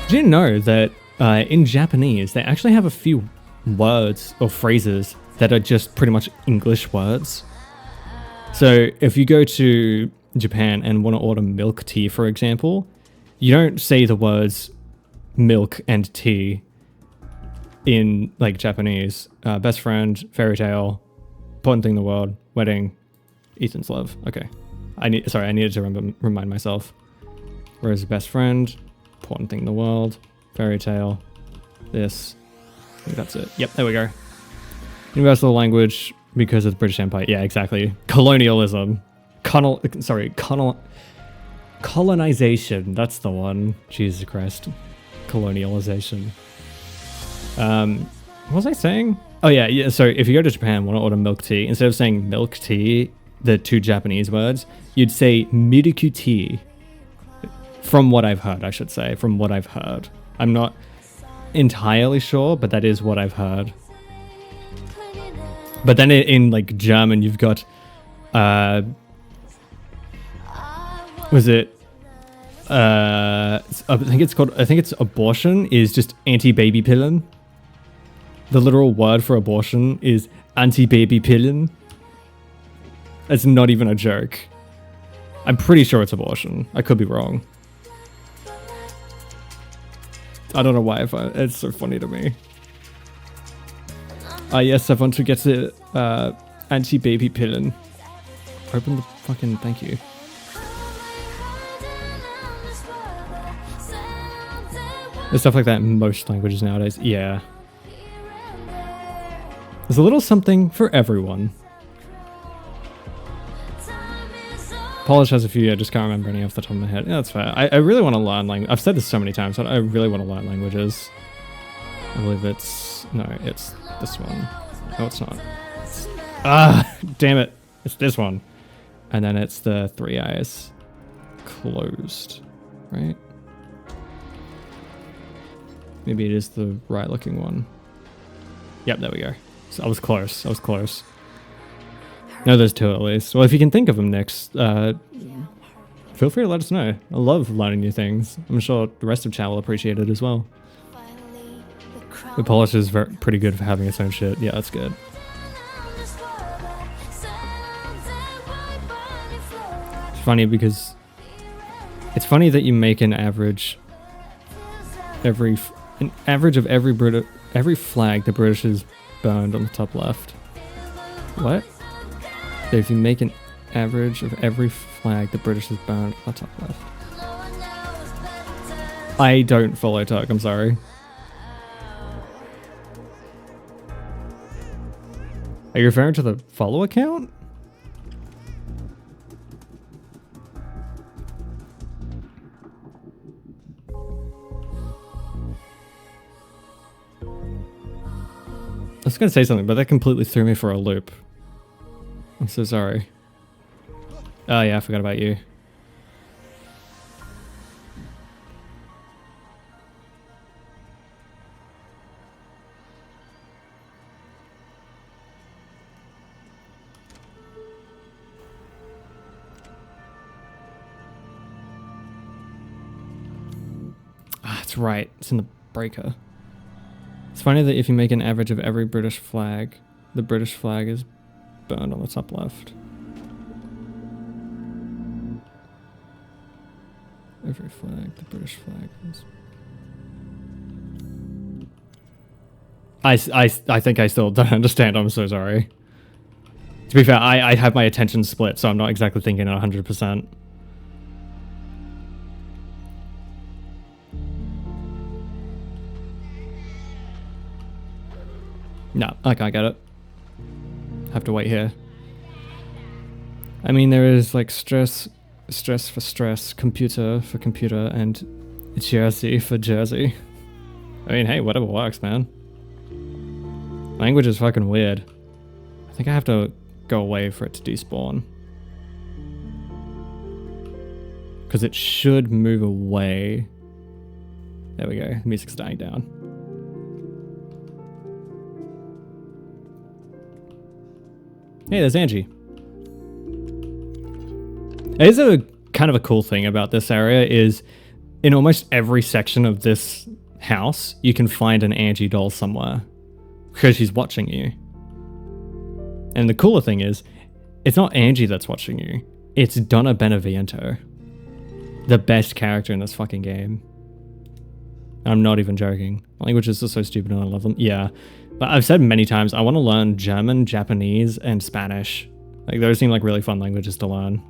S1: Do you know that in Japanese, they actually have a few words or phrases that are just pretty much English words? So if you go to Japan and want to order milk tea, for example, you don't say the words milk and tea in like Japanese. Best friend, fairy tale, important thing in the world, wedding, Ethan's love. Okay. I needed to remind myself. Whereas best friend, important thing in the world, fairy tale, this. I think that's it. Yep, there we go. Universal language because of the British Empire. Yeah, exactly. Colonialism. Colonization. That's the one. Jesus Christ. Colonialization. What was I saying? Oh yeah, so if you go to Japan and want to order milk tea, instead of saying milk tea, the 2 Japanese words, you'd say milku tea. From what I've heard, I should say. From what I've heard. I'm not entirely sure, but that is what I've heard. But then in like German, you've got, was it, I think it's abortion is just anti-baby-pillen. The literal word for abortion is anti-baby-pillen. It's not even a joke. I'm pretty sure it's abortion. I could be wrong. I don't know why it's so funny to me. Yes, I want to get the anti-baby pillen. Open the fucking... Thank you. There's stuff like that in most languages nowadays. Yeah. There's a little something for everyone. Polish has a few, I just can't remember any off the top of my head. Yeah, that's fair. I really want to learn language. I've said this so many times, but I really want to learn languages. I believe it's... No, it's this one. No, it's not. Damn it. It's this one. And then it's the 3 eyes closed, right? Maybe it is the right looking one. Yep, there we go. So I was close. I was close. No, there's 2 at least. Well, if you can think of them next, feel free to let us know. I love learning new things. I'm sure the rest of chat will appreciate it as well. The Polish is pretty good for having its own shit. Yeah, that's good. It's funny because it's funny that you make an average of every flag the British has burned on the top left. What? So if you make an average of every flag the British has burned on the top left. I don't follow Turk, I'm sorry. Are you referring to the follow account? was gonna say something, but that completely threw me for a loop. I'm so sorry. Oh yeah, I forgot about you. Ah, that's right. It's in the breaker. It's funny that if you make an average of every British flag, the British flag is burned on the top left. Every flag, the British flag is... I think I still don't understand. I'm so sorry. To be fair, I have my attention split, so I'm not exactly thinking 100%. No, I can't get it. Have to wait here. I mean, there is like stress for stress, computer for computer, and jersey for jersey. I mean, hey, whatever works, man. Language is fucking weird. I think I have to go away for it to despawn. Because it should move away. There we go, the music's dying down. Hey, there's Angie. It is a kind of a cool thing about this area is in almost every section of this house, you can find an Angie doll somewhere because she's watching you. And the cooler thing is, it's not Angie that's watching you. It's Donna Beneviento, the best character in this fucking game. I'm not even joking. Languages are so stupid and I love them. Yeah. But I've said many times, I want to learn German, Japanese, and Spanish. Like, those seem like really fun languages to learn.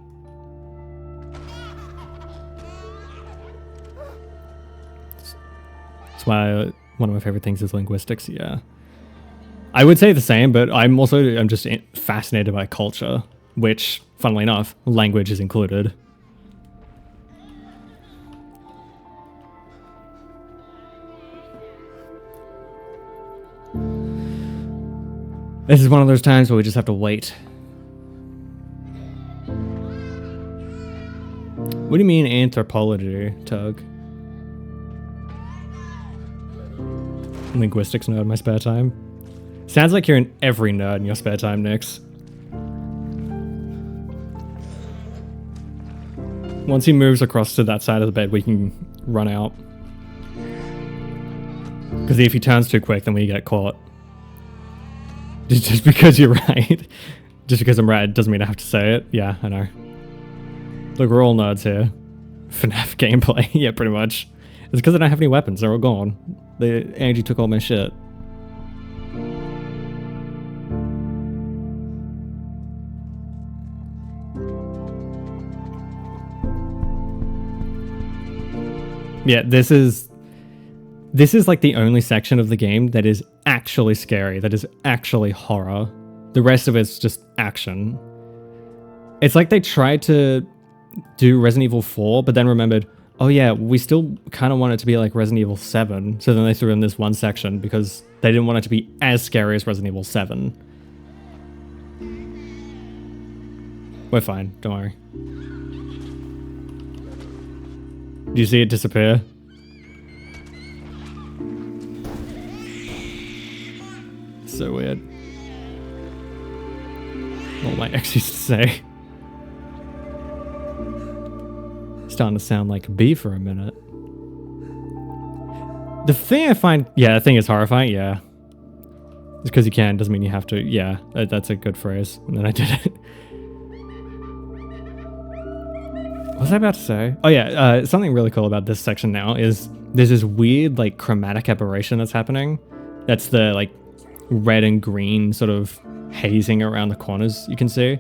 S1: That's why one of my favorite things is linguistics, yeah. I would say the same, but I'm just fascinated by culture, which, funnily enough, language is included. This is one of those times where we just have to wait. What do you mean anthropology, Tug? Linguistics nerd in my spare time. Sounds like you're in every nerd in your spare time, Nix. Once he moves across to that side of the bed, we can run out. Because if he turns too quick, then we get caught. Just because you're right. Just because I'm right doesn't mean I have to say it. Yeah, I know. Look, we're all nerds here. FNAF gameplay. Yeah, pretty much. It's because I don't have any weapons. They're all gone. Angie took all my shit. Yeah, this is like the only section of the game that is actually scary, that is actually horror. The rest of it's just action. It's like they tried to do Resident Evil 4, but then remembered, oh yeah, we still kind of want it to be like Resident Evil 7. So then they threw in this one section because they didn't want it to be as scary as Resident Evil 7. We're fine, don't worry. Do you see it disappear? So weird. What my ex used to say. Starting to sound like B for a minute. The thing I find... Yeah, the thing is horrifying, yeah. Just because you can doesn't mean you have to. Yeah, that's a good phrase. And then I did it. What was I about to say? Oh yeah, something really cool about this section now is there's this weird like chromatic aberration that's happening. That's the like red and green sort of hazing around the corners you can see.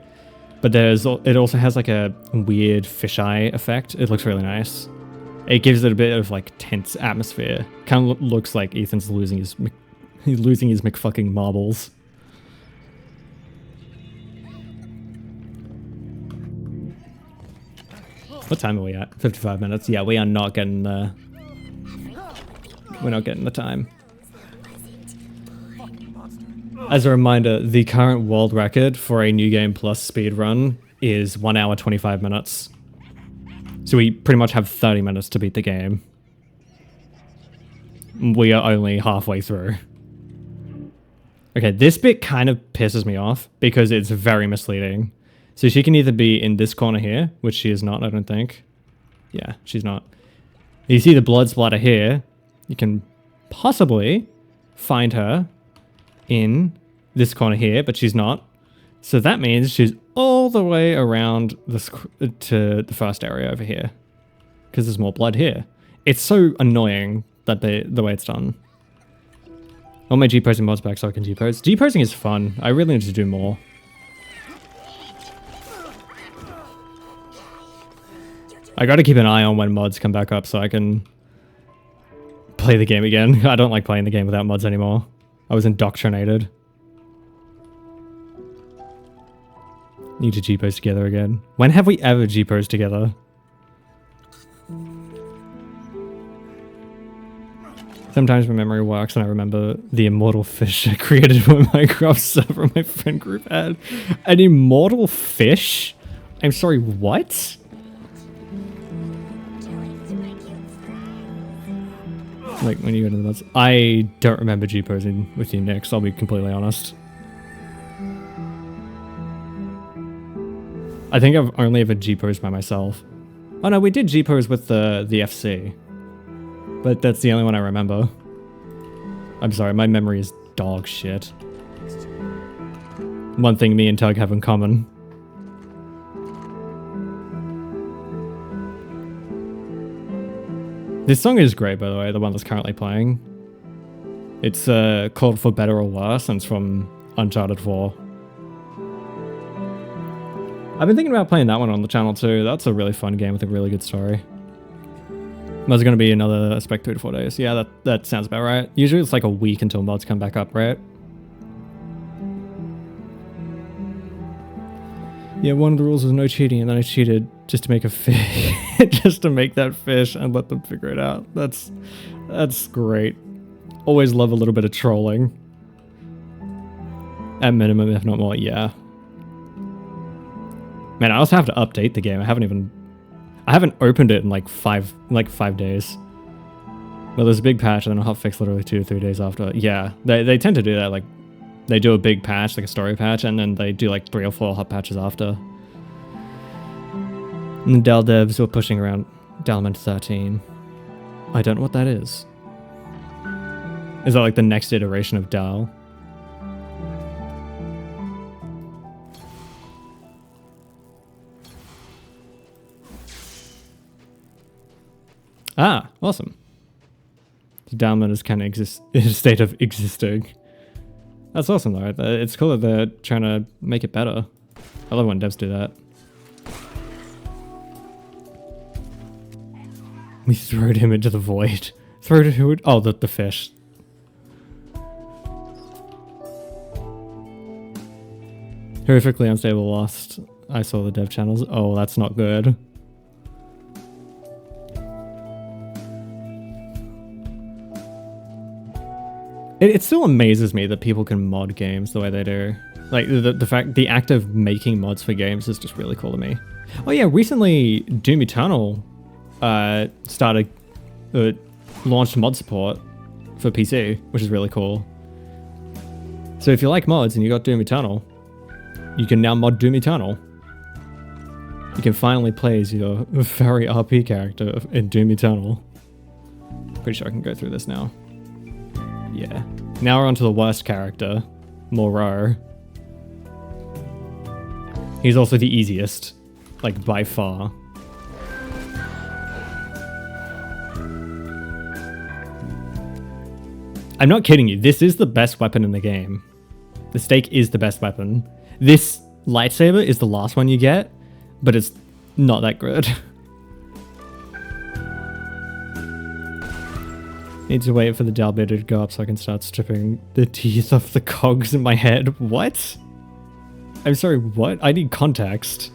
S1: But it also has like a weird fisheye effect. It looks really nice. It gives it a bit of like tense atmosphere. Kind of looks like Ethan's losing his McFucking marbles. What time are we at? 55 minutes. Yeah, we are not getting the... We're not getting the time. As a reminder, the current world record for a New Game Plus speed run is 1 hour 25 minutes. So we pretty much have 30 minutes to beat the game. We are only halfway through. Okay, this bit kind of pisses me off because it's very misleading. So she can either be in this corner here, which she is not, I don't think. Yeah, she's not. You see the blood splatter here. You can possibly find her in this corner here, but she's not. So that means she's all the way around this to the first area over here, because there's more blood here. It's so annoying that the way it's done. I want my G-posing mods back so I can G-pose. G-posing is fun. I really need to do more. I gotta keep an eye on when mods come back up so I can play the game again. I don't like playing the game without mods anymore. I was indoctrinated. Need to G-pose together again. When have we ever G-posed together? Sometimes my memory works and I remember the immortal fish I created when Minecraft server my friend group had. An immortal fish? I'm sorry, what? Like when you go to the mods. I don't remember G-posing with you, Nick, so I'll be completely honest. I think I've only ever G-posed by myself. Oh no, we did G-pose with the FC. But that's the only one I remember. I'm sorry, my memory is dog shit. One thing me and Tug have in common. This song is great, by the way, the one that's currently playing. It's called For Better or Worse, and it's from Uncharted 4. I've been thinking about playing that one on the channel too. That's a really fun game with a really good story. There's going to be another spec 3 to 4 days. Yeah, that sounds about right. Usually it's like a week until mods come back up, right? Yeah, one of the rules was no cheating, and then I cheated just to make a fish. Just to make that fish and let them figure it out. That's great. Always love a little bit of trolling. At minimum, if not more, yeah. Man, I also have to update the game. I haven't opened it in like five days. Well, there's a big patch and then a hotfix literally 2 or 3 days after. Yeah, they tend to do that. Like, they do a big patch, like a story patch, and then they do like 3 or 4 hot patches after. And the Dal devs were pushing around Dalman 13. I don't know what that is. Is that like the next iteration of Dal? Ah, awesome. The Dalman is kind of in a state of existing. That's awesome though. It's cool that they're trying to make it better. I love when devs do that. We throwed him into the void. Throwed him. Oh, the fish. Horrifically unstable lost. I saw the dev channels. Oh, that's not good. It still amazes me that people can mod games the way they do. Like, the act of making mods for games is just really cool to me. Oh yeah, recently Doom Eternal launched mod support for PC, which is really cool. So if you like mods and you got Doom Eternal, you can now mod Doom Eternal. You can finally play as your fairy RP character in Doom Eternal. Pretty sure I can go through this now. Yeah. Now we're on to the worst character, Moreau. He's also the easiest, like by far. I'm not kidding you, this is the best weapon in the game. The stake is the best weapon. This lightsaber is the last one you get, but it's not that good. Need to wait for the Dal bidder to go up so I can start stripping the teeth off the cogs in my head. What? I'm sorry, what? I need context.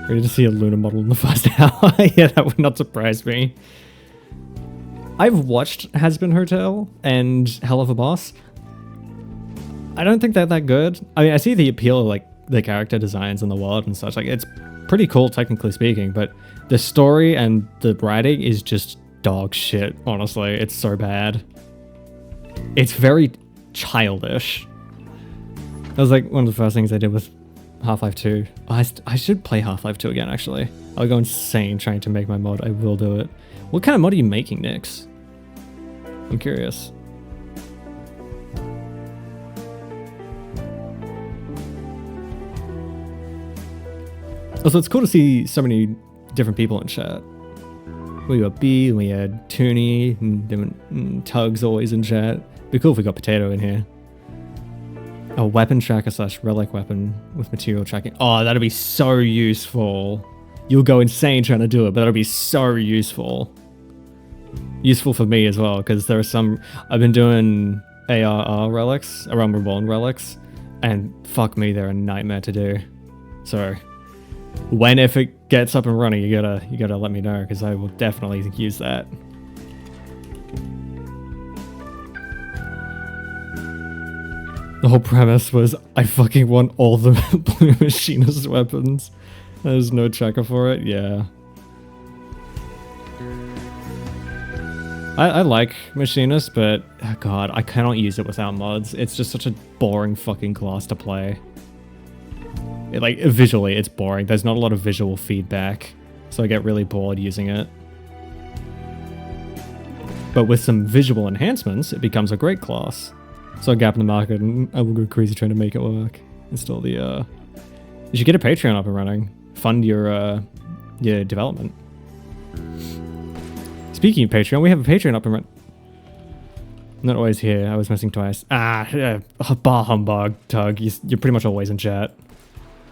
S1: Ready to see a Luna model in the first hour? Yeah, that would not surprise me. I've watched Has Been Hotel and Hell of a Boss. I don't think they're that good. I mean, I see the appeal of like the character designs in the world and such. Like, it's pretty cool, technically speaking, but the story and the writing is just dog shit, honestly. It's so bad. It's very childish. That was like one of the first things I did with Half-Life 2. Oh, I should play Half-Life 2 again, actually. I'll go insane trying to make my mod. I will do it. What kind of mod are you making, Nix? I'm curious. Also, it's cool to see so many different people in chat. We got B, we had Tooney, and Tug's always in chat. Be cool if we got Potato in here. A weapon tracker / relic weapon with material tracking. Oh, that'd be so useful. You'll go insane trying to do it, but that'll be so useful. Useful for me as well, because there are some... I've been doing ARR relics, Around Reborn relics, and fuck me, they're a nightmare to do. So, if it gets up and running, you gotta let me know, because I will definitely use that. The whole premise was I fucking want all the blue machinist weapons. There's no tracker for it, yeah. I like machinist, but oh god, I cannot use it without mods. It's just such a boring fucking class to play. Like, visually, it's boring. There's not a lot of visual feedback, so I get really bored using it. But with some visual enhancements, it becomes a great class. So a gap in the market, and I will go crazy trying to make it work. Install the, You should get a Patreon up and running. Fund your development. Speaking of Patreon, we have a Patreon up and running. Not always here. I was missing twice. Bah humbug, Tug. You're pretty much always in chat.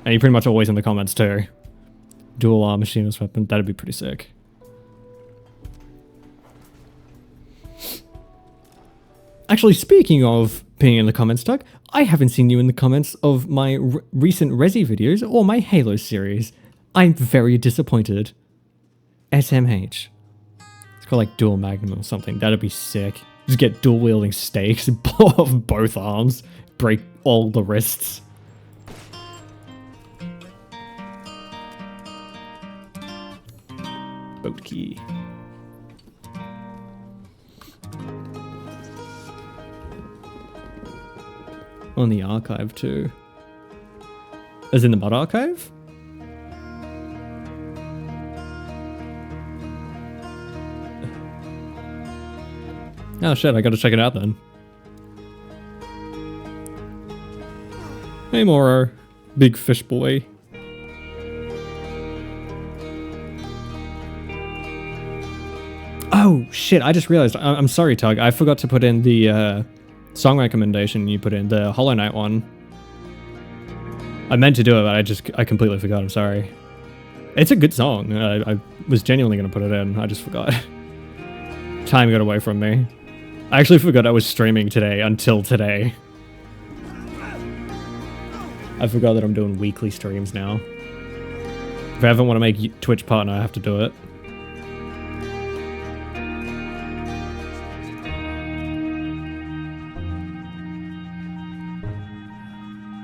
S1: And you're pretty much always in the comments too. Dual arm machinist weapon. That'd be pretty sick. Actually, speaking of being in the comments, Doug, I haven't seen you in the comments of my recent Resi videos or my Halo series. I'm very disappointed. SMH. It's called like Dual Magnum or something. That'd be sick. Just get dual wielding stakes, blow off both arms, break all the wrists. Boat key. On the archive too. As in the mod archive? Oh shit, I gotta check it out then. Hey Moro, big fish boy. Oh shit, I just realized, I'm sorry Tug, I forgot to put in the song recommendation you put in, the Hollow Knight one. I meant to do it, but I completely forgot, I'm sorry. It's a good song, I was genuinely gonna put it in, I just forgot. Time got away from me. I actually forgot I was streaming today until today. I forgot that I'm doing weekly streams now. If I ever want to make Twitch partner, I have to do it.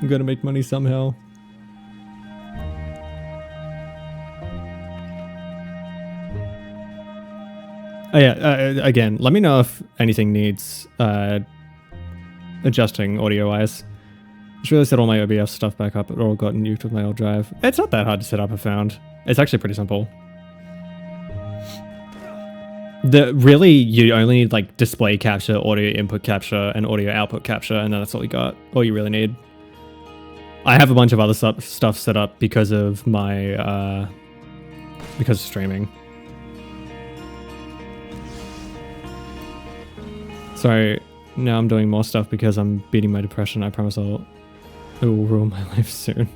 S1: I'm gonna make money somehow. Oh yeah, again, let me know if anything needs adjusting audio-wise. I just really set all my OBS stuff back up. It all got nuked with my old drive. It's not that hard to set up, I found. It's actually pretty simple. Really, you only need like display capture, audio input capture, and audio output capture, and then that's all you got. All you really need. I have a bunch of other stuff set up because of my, because of streaming. So now I'm doing more stuff because I'm beating my depression. I promise it will ruin my life soon.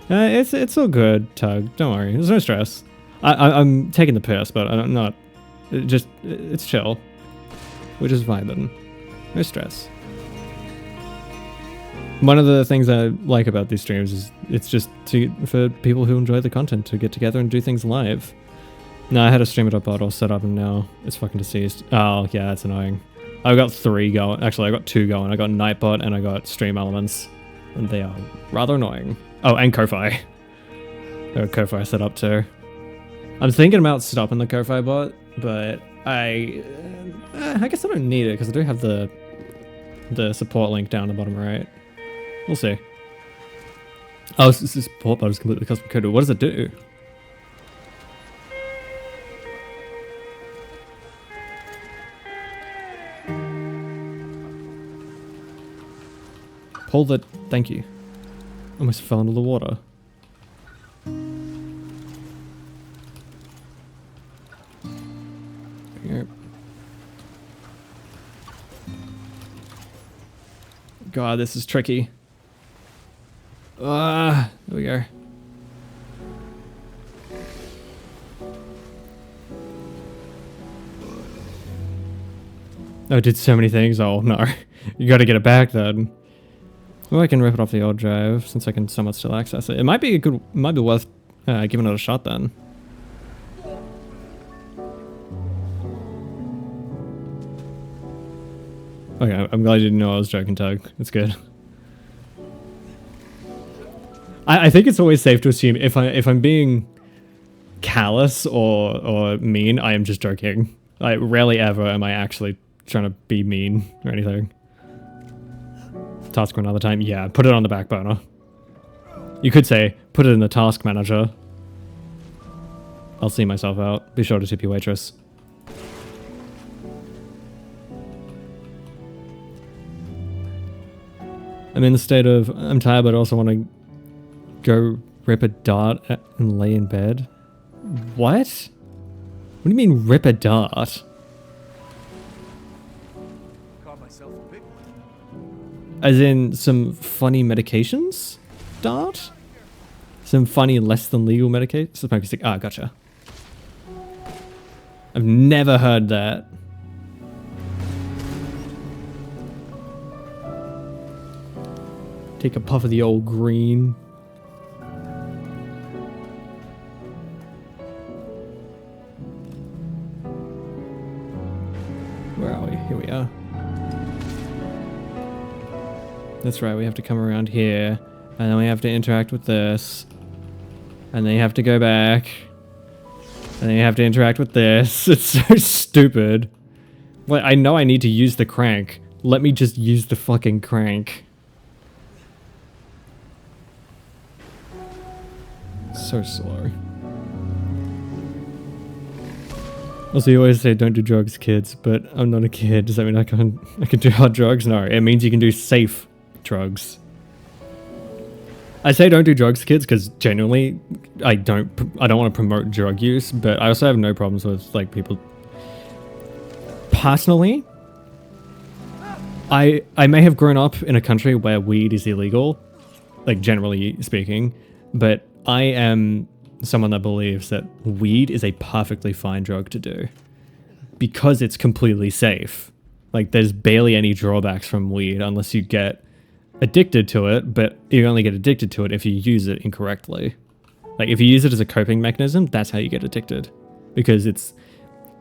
S1: It's all good, Tug. Don't worry. There's no stress. I'm taking the piss, but I'm not. It's chill. We're just vibing. No stress. One of the things I like about these streams is it's just for people who enjoy the content to get together and do things live. No, I had a stream.bot all set up and now it's fucking deceased. Oh, yeah, that's annoying. I've got 3 going. Actually, I got 2 going. I got Nightbot and I got Stream Elements. And they are rather annoying. Oh, and Ko-Fi. I got Ko-Fi set up too. I'm thinking about stopping the Ko-Fi bot, but I guess I don't need it because I do have the support link down the bottom right. We'll see. Oh, this support bot is completely custom coded. What does it do? Pull the... Thank you. Almost fell into the water. Yep. God, this is tricky. There we go. Oh, it did so many things. Oh, no. You gotta get it back then. Well, I can rip it off the old drive since I can somewhat still access it. It might be worth giving it a shot then. Okay, I'm glad you didn't know I was joking, Tug. It's good. I think it's always safe to assume if I'm being callous or mean, I am just joking. Like, rarely ever am I actually trying to be mean or anything. Task for another time? Yeah, put it on the back burner. You could say, put it in the task manager. I'll see myself out. Be sure to tip your waitress. I'm in the state of, I'm tired but I also want to go rip a dart and lay in bed. What? What do you mean rip a dart?
S2: Caught myself a big one.
S1: As in some funny medications? Dart? Some funny less than legal medications? Ah, gotcha. I've never heard that. Take a puff of the old green. Where are we? Here we are. That's right, we have to come around here, and then we have to interact with this, and then you have to go back, and then you have to interact with this. It's so stupid. Like, I know I need to use the crank. Let me just use the fucking crank. So slow. Also, you always say don't do drugs, kids, but I'm not a kid. Does that mean I can do hard drugs? No, it means you can do safe drugs. I say don't do drugs, kids, because genuinely, I don't want to promote drug use, but I also have no problems with like people. Personally, I may have grown up in a country where weed is illegal, like generally speaking, but I am someone that believes that weed is a perfectly fine drug to do because it's completely safe. Like, there's barely any drawbacks from weed unless you get addicted to it, but you only get addicted to it if you use it incorrectly. Like, if you use it as a coping mechanism, that's how you get addicted. Because it's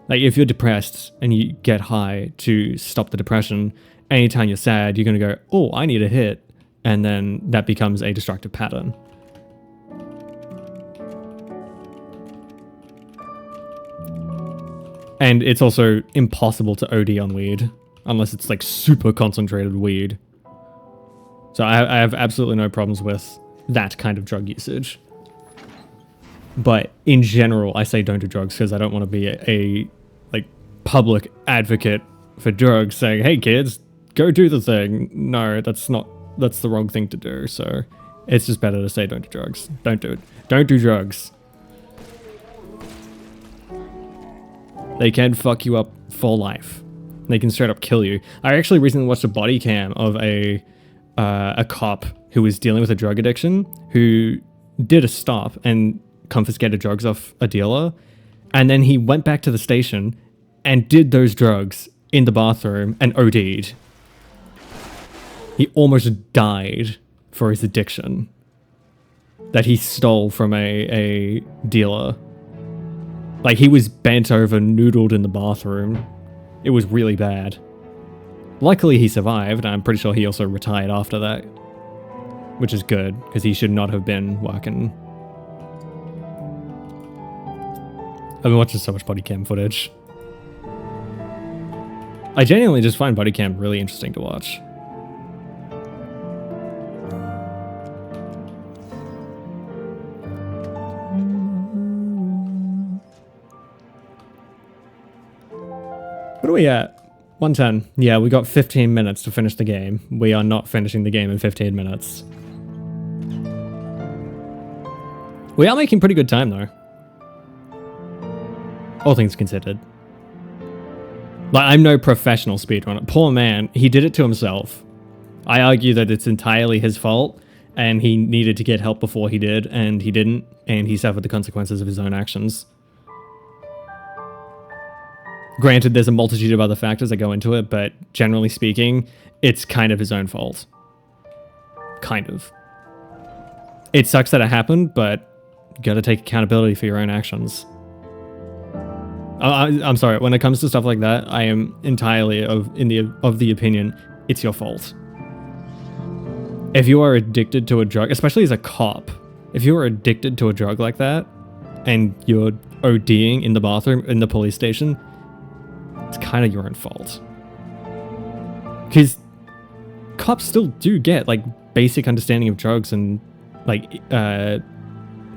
S1: like, if you're depressed and you get high to stop the depression, anytime you're sad, you're going to go, oh, I need a hit. And then that becomes a destructive pattern. And it's also impossible to OD on weed, unless it's like super concentrated weed. So I have absolutely no problems with that kind of drug usage. But in general, I say don't do drugs because I don't want to be a like public advocate for drugs saying, hey kids, go do the thing. No, that's the wrong thing to do. So it's just better to say don't do drugs. Don't do it. Don't do drugs. They can fuck you up for life. They can straight up kill you. I actually recently watched a body cam of a cop who was dealing with a drug addiction, who did a stop and confiscated drugs off a dealer, and then he went back to the station and did those drugs in the bathroom and OD'd. He almost died for his addiction that he stole from a dealer. Like, he was bent over, noodled in the bathroom. It was really bad. Luckily, he survived. I'm pretty sure he also retired after that, which is good, because he should not have been working. I've been watching so much body cam footage. I genuinely just find body cam really interesting to watch. What are we at? 110. Yeah, we got 15 minutes to finish the game. We are not finishing the game in 15 minutes. We are making pretty good time, though. All things considered. Like, I'm no professional speedrunner. Poor man, he did it to himself. I argue that it's entirely his fault, and he needed to get help before he did, and he didn't, and he suffered the consequences of his own actions. Granted, there's a multitude of other factors that go into it, but generally speaking, it's kind of his own fault. Kind of. It sucks that it happened, but you gotta take accountability for your own actions. I'm sorry, when it comes to stuff like that, I am entirely of the opinion it's your fault. If you are addicted to a drug, especially as a cop, if you are addicted to a drug like that, and you're ODing in the bathroom in the police station, it's kind of your own fault. Because cops still do get, like, basic understanding of drugs and, like,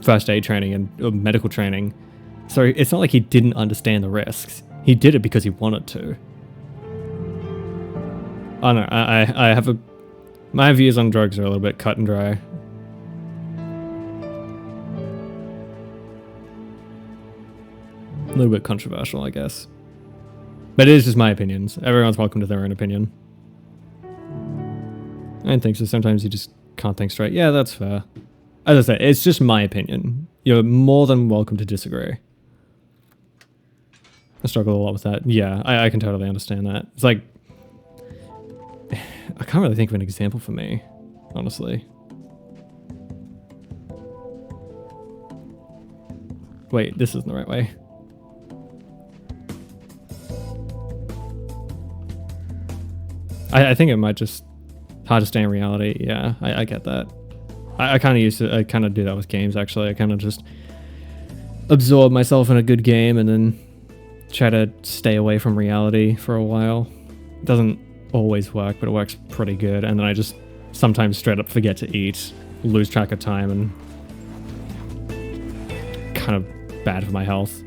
S1: first aid training and medical training. So it's not like he didn't understand the risks. He did it because he wanted to. I don't know, I have a... My views on drugs are a little bit cut and dry. A little bit controversial, I guess. But it is just my opinions. Everyone's welcome to their own opinion. I don't think so. Sometimes you just can't think straight. Yeah, that's fair. As I said, it's just my opinion. You're more than welcome to disagree. I struggle a lot with that. Yeah, I can totally understand that. It's like... I can't really think of an example for me, honestly. Wait, this isn't the right way. I think it might just hard to stay in reality. Yeah, I get that. I kind of do that with games, actually. I kind of just absorb myself in a good game and then try to stay away from reality for a while. It doesn't always work, but it works pretty good. And then I just sometimes straight up forget to eat, lose track of time, and kind of bad for my health.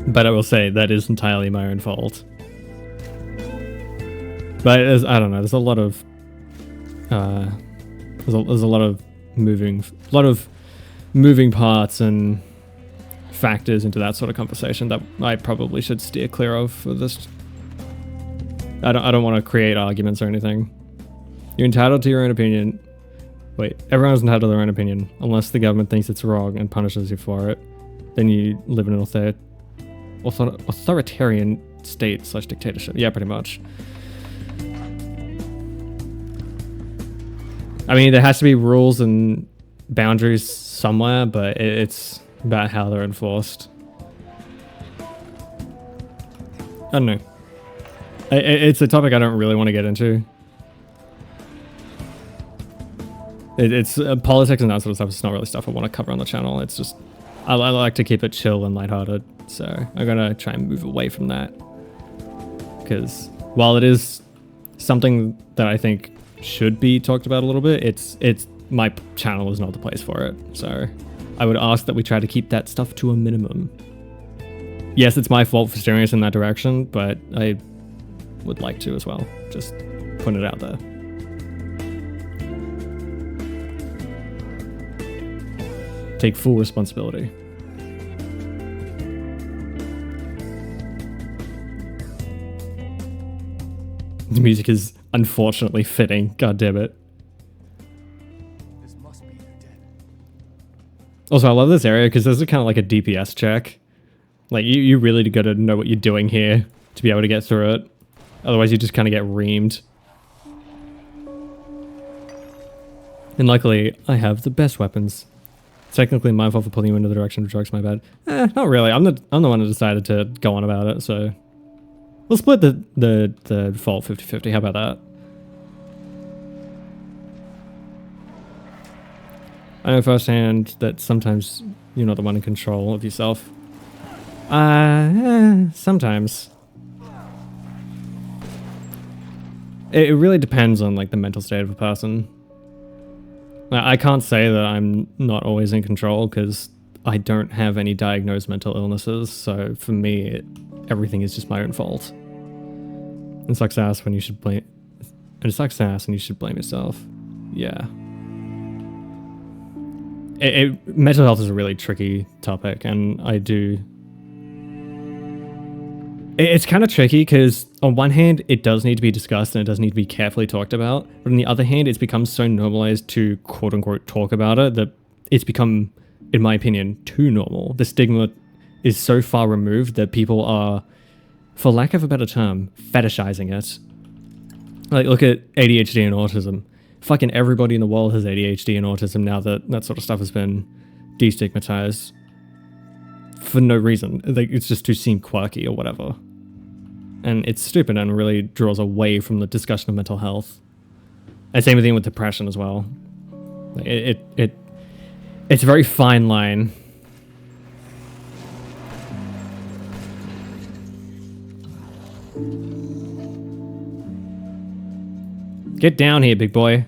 S1: But I will say that is entirely my own fault. But I don't know. There's a lot of there's a lot of moving parts and factors into that sort of conversation that I probably should steer clear of for this. I don't want to create arguments or anything. You're entitled to your own opinion. Wait, everyone's entitled to their own opinion unless the government thinks it's wrong and punishes you for it. Then you live in an authoritarian state/dictatorship. Yeah, pretty much. I mean, there has to be rules and boundaries somewhere, but it's about how they're enforced. I don't know. It's a topic I don't really want to get into. It's politics and that sort of stuff. It's not really stuff I want to cover on the channel. It's just, I like to keep it chill and lighthearted. So I'm going to try and move away from that. Because while it is something that I think should be talked about a little bit, it's my channel is not the place for it. So I would ask that we try to keep that stuff to a minimum. Yes, it's my fault for steering us in that direction, but I would like to as well. Just putting it out there. Take full responsibility. The music is unfortunately fitting. God damn it.
S2: This must be their dead.
S1: Also, I love this area because this is kind of like a DPS check. Like, you really got to know what you're doing here to be able to get through it. Otherwise, you just kind of get reamed. And luckily, I have the best weapons. Technically, my fault for pulling you into the direction of drugs, my bad. Not really. I'm the one who decided to go on about it, so... We'll split the default 50-50. How about that? I know firsthand that sometimes you're not the one in control of yourself. Sometimes. It really depends on like the mental state of a person. I can't say that I'm not always in control because I don't have any diagnosed mental illnesses. So for me, everything is just my own fault. It sucks ass when you should blame. And it sucks ass and you should blame yourself. Yeah. Mental health is a really tricky topic, and I do. It's kind of tricky because on one hand, it does need to be discussed and it does need to be carefully talked about. But on the other hand, it's become so normalized to quote unquote talk about it that it's become, in my opinion, too normal. The stigma is so far removed that people are, for lack of a better term, fetishizing it. Like, look at ADHD and autism. Fucking everybody in the world has ADHD and autism now that that sort of stuff has been destigmatized for no reason. Like, it's just to seem quirky or whatever. And it's stupid and really draws away from the discussion of mental health. And same thing with depression as well. Like, it's a very fine line. Get down here, big boy.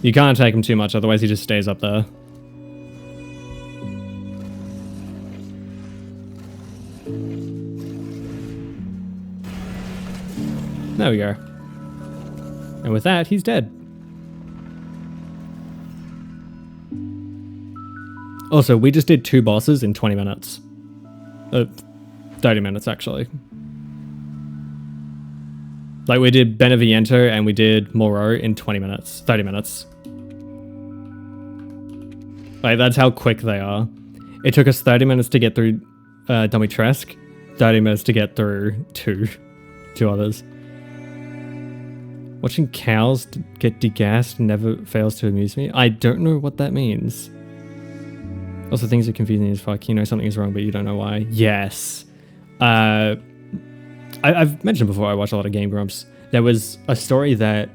S1: You can't take him too much, otherwise he just stays up there. There we go. And with that, he's dead. Also, we just did 2 bosses in 20 minutes. 30 minutes, actually. Like, we did Beneviento and we did Moreau in 20 minutes. 30 minutes. Like, that's how quick they are. It took us 30 minutes to get through Domitresk. 30 minutes to get through two others. Watching cows get degassed never fails to amuse me. I don't know what that means. Also, things are confusing as fuck. You know something is wrong, but you don't know why. Yes. I've mentioned before I watch a lot of Game Grumps. There was a story that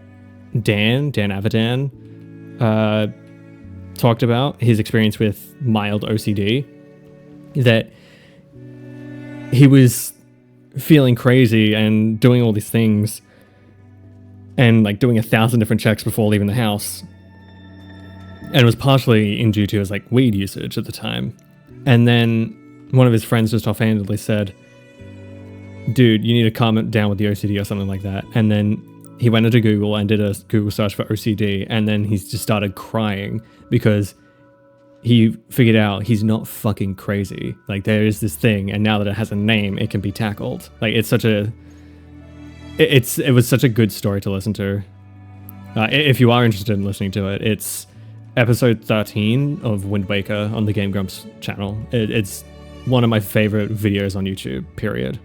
S1: Dan Avidan, talked about his experience with mild OCD. That he was feeling crazy and doing all these things and like doing 1,000 different checks before leaving the house. And it was partially due to his like weed usage at the time. And then one of his friends just offhandedly said, dude, you need to calm it down with the OCD or something like that. And then he went into Google and did a Google search for OCD. And then he just started crying because he figured out he's not fucking crazy. Like, there is this thing, and now that it has a name, it can be tackled. Like, it's such a... It was such a good story to listen to. If you are interested in listening to it, it's episode 13 of Wind Waker on the Game Grumps channel. It's one of my favorite videos on YouTube, period.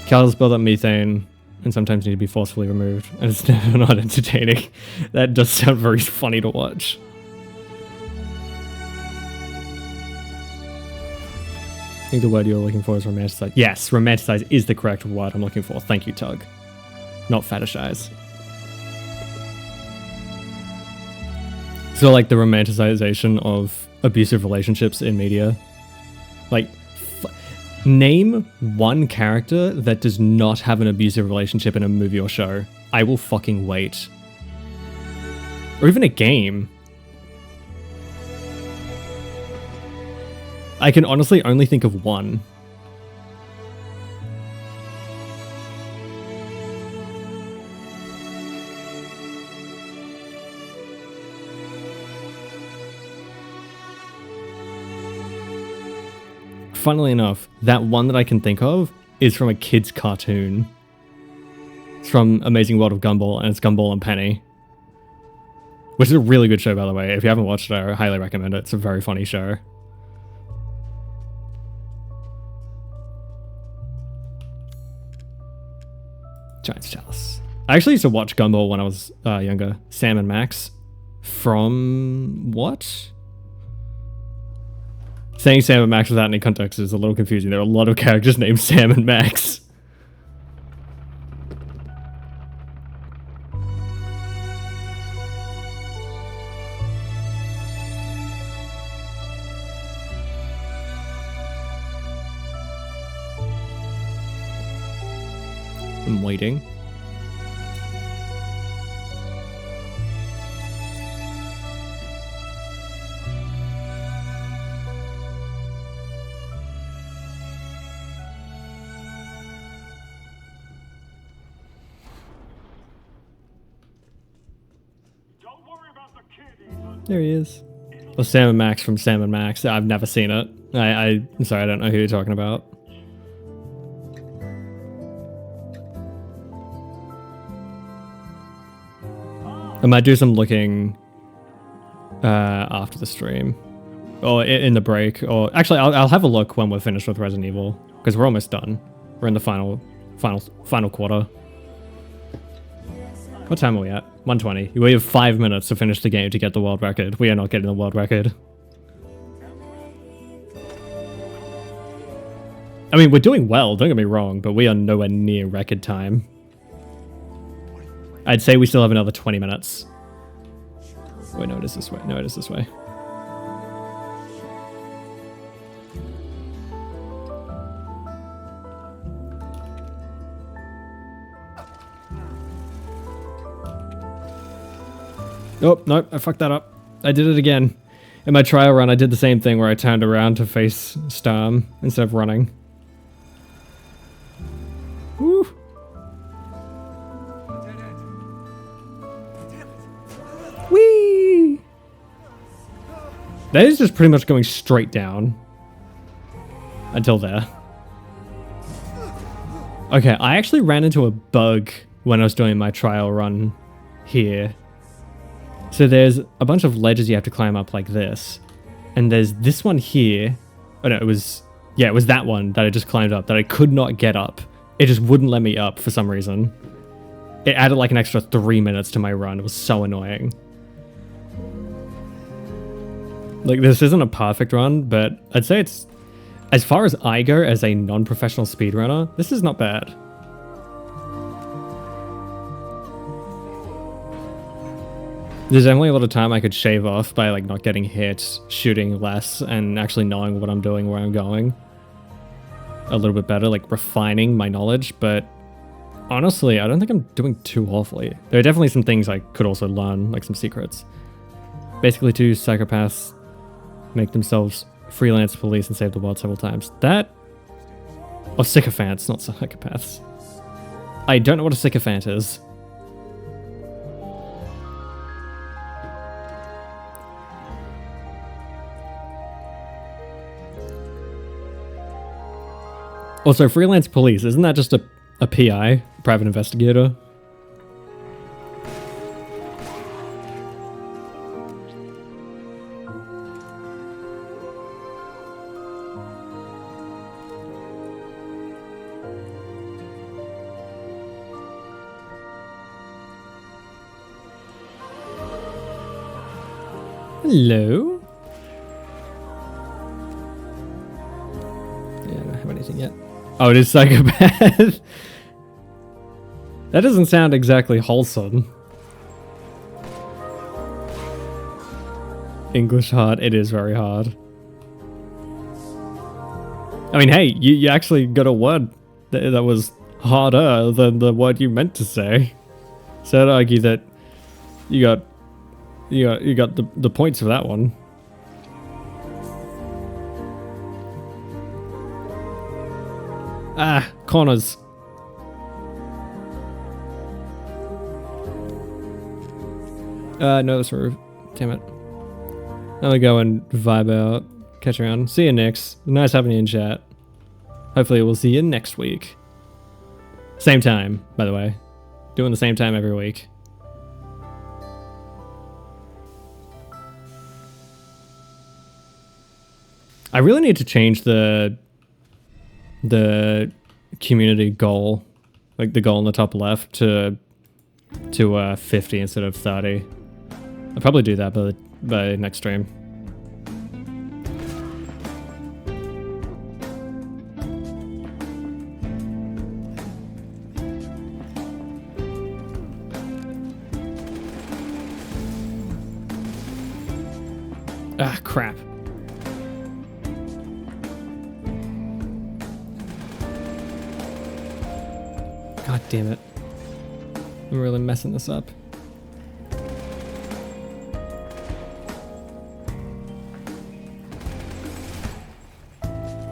S1: Cows build up methane and sometimes need to be forcefully removed, and it's never not entertaining. That does sound very funny to watch. I think the word you're looking for is romanticize. Yes, romanticize is the correct word I'm looking for. Thank you, Tug. Not fetishize. So, like, the romanticization of abusive relationships in media. Like, name one character that does not have an abusive relationship in a movie or show. I will fucking wait. Or even a game. I can honestly only think of one. Funnily enough, that one that I can think of is from a kid's cartoon. It's from Amazing World of Gumball, and it's Gumball and Penny. Which is a really good show, by the way. If you haven't watched it, I highly recommend it. It's a very funny show. Giant's Chalice. I actually used to watch Gumball when I was younger. Sam and Max. From what? Saying Sam and Max without any context is a little confusing. There are a lot of characters named Sam and Max. I'm waiting. There he is. Well, Sam and Max from Sam and Max. I've never seen it. I'm sorry, I don't know who you're talking about. I might do some looking after the stream. Or in the break. Or actually, I'll have a look when we're finished with Resident Evil. Because we're almost done. We're in the final quarter. What time are we at? 1:20. We have 5 minutes to finish the game to get the world record. We are not getting the world record. I mean, we're doing well, don't get me wrong, but we are nowhere near record time. I'd say we still have another 20 minutes. Wait, no, it is this way. No, it is this way. Oh, nope, I fucked that up. I did it again. In my trial run, I did the same thing where I turned around to face Storm instead of running. Woo! Whee! That is just pretty much going straight down. Until there. Okay, I actually ran into a bug when I was doing my trial run here. So there's a bunch of ledges you have to climb up like this. And there's this one here. Oh no, it was that one that I just climbed up that I could not get up. It just wouldn't let me up for some reason. It added like an extra 3 minutes to my run. It was so annoying. Like, this isn't a perfect run, but I'd say it's, as far as I go as a non-professional speedrunner, this is not bad. There's definitely a lot of time I could shave off by like not getting hit, shooting less, and actually knowing what I'm doing, where I'm going. A little bit better, like refining my knowledge, but honestly, I don't think I'm doing too awfully. There are definitely some things I could also learn, like some secrets. Basically, 2 psychopaths make themselves freelance police and save the world several times. That... or sycophants, not psychopaths. I don't know what a sycophant is. Also, freelance police, isn't that just a PI, private investigator? Hello? Yeah, I don't have anything yet. Oh, it is psychopath. That doesn't sound exactly wholesome. English hard. It is very hard. I mean, hey, you actually got a word that was harder than the word you meant to say. So I'd argue that you got the points for that one. Ah, corners. No, that's roof. Damn it. I'm gonna go and vibe out. Catch around. See you next. Nice having you in chat. Hopefully we'll see you next week. Same time, by the way. Doing the same time every week. I really need to change the community goal, like the goal in the top left, to 50 instead of 30. I'll probably do that by next stream. Ah, crap. God damn it. I'm really messing this up.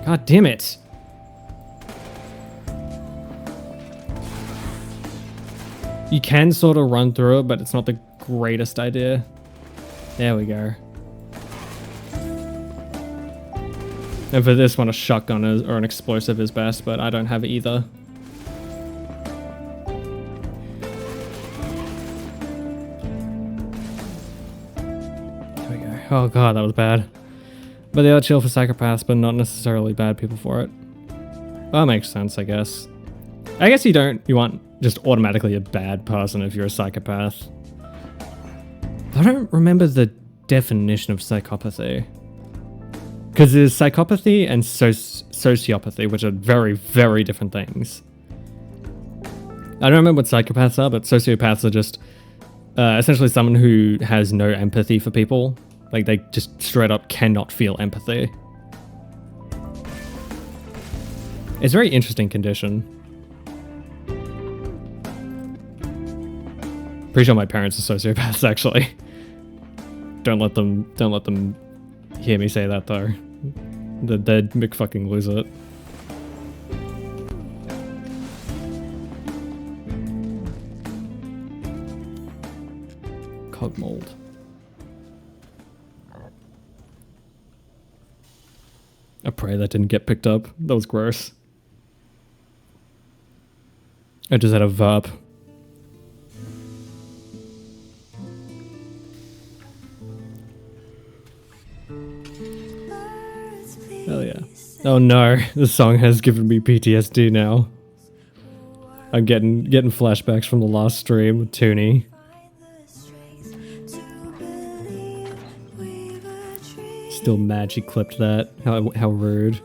S1: God damn it. You can sort of run through it, but it's not the greatest idea. There we go. And for this one, a shotgun or an explosive is best, but I don't have either. There we go. Oh god, that was bad. But they are chill for psychopaths, but not necessarily bad people for it. Well, that makes sense, I guess. I guess you aren't just automatically a bad person if you're a psychopath. I don't remember the definition of psychopathy. Because there's psychopathy and sociopathy, which are very, very different things. I don't remember what psychopaths are, but sociopaths are just essentially someone who has no empathy for people. Like, they just straight up cannot feel empathy. It's a very interesting condition. Pretty sure my parents are sociopaths, actually. Don't let them hear me say that, though. They'd McFucking lose it. Cog mold. I pray that didn't get picked up. That was gross. I just had a verb. Hell yeah. Oh no, this song has given me PTSD now. I'm getting flashbacks from the last stream with Toonie. Still mad she clipped that. How rude.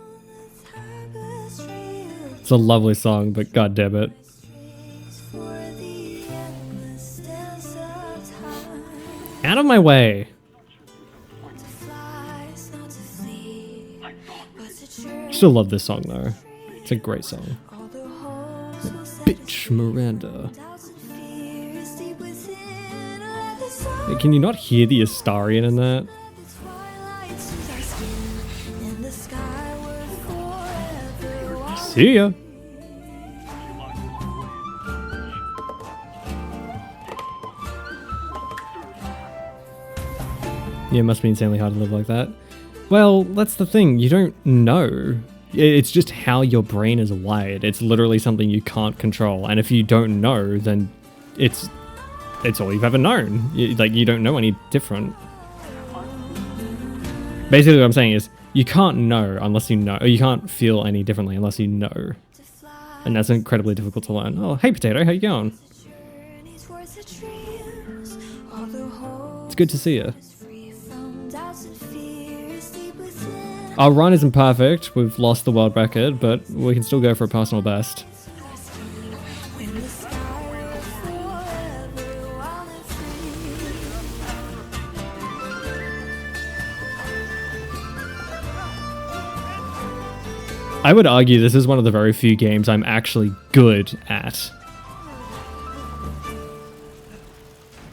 S1: It's a lovely song, but god damn it. Out of my way. Still love this song though. It's a great song. Bitch Miranda. Hey, can you not hear the Astarian in that? See ya. Yeah, it must be insanely hard to live like that. Well, that's the thing. You don't know. It's just how your brain is wired. It's literally something you can't control. And if you don't know, then it's all you've ever known. You don't know any different. Basically what I'm saying is, you can't know unless you know, or you can't feel any differently unless you know. And that's incredibly difficult to learn. Oh, hey Potato, how you going? It's good to see you. Our run isn't perfect, we've lost the world record, but we can still go for a personal best. I would argue this is one of the very few games I'm actually good at.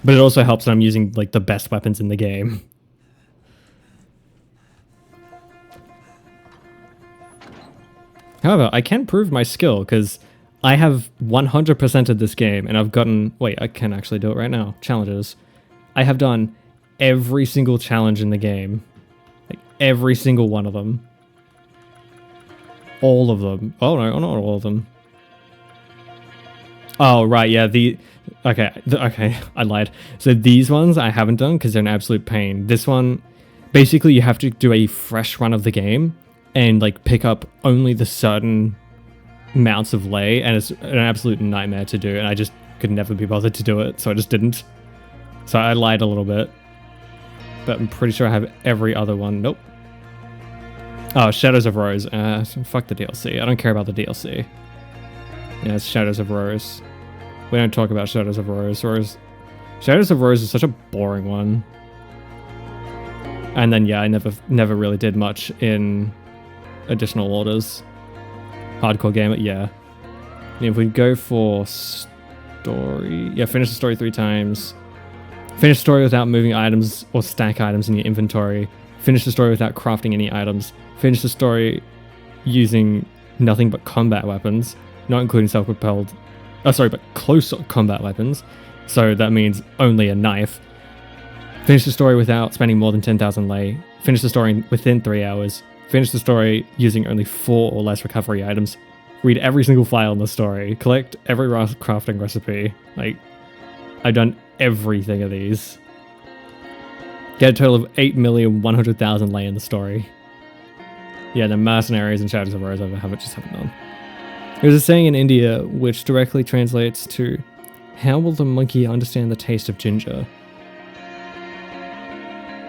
S1: But it also helps that I'm using like the best weapons in the game. However, I can prove my skill because I have 100%ed this game and I've gotten... Wait, I can actually do it right now. Challenges. I have done every single challenge in the game. Like, every single one of them. All of them. Oh no, not all of them. Oh, right, yeah, okay, I lied. So these ones I haven't done because they're an absolute pain. This one, basically you have to do a fresh run of the game and like pick up only the certain amounts of lay, and it's an absolute nightmare to do, and I just could never be bothered to do it, so I just didn't. So I lied a little bit. But I'm pretty sure I have every other one. Nope. Oh, Shadows of Rose. Fuck the DLC. I don't care about the DLC. Yeah, it's Shadows of Rose. We don't talk about Shadows of Rose. Shadows of Rose is such a boring one. And then, yeah, I never really did much in additional orders. Hardcore gamer, yeah. And if we go for story, yeah, finish the story 3 times. Finish the story without moving items or stack items in your inventory. Finish the story without crafting any items. Finish the story using nothing but combat weapons, not including self-propelled, but close combat weapons. So that means only a knife. Finish the story without spending more than 10,000 lei. Finish the story within 3 hours. Finish the story using only 4 or less recovery items. Read every single file in the story. Collect every crafting recipe. Like, I've done everything of these. Get a total of 8,100,000 lei in the story. Yeah, the mercenaries and Shadows of Rose I just haven't done. There's a saying in India which directly translates to, "How will the monkey understand the taste of ginger?"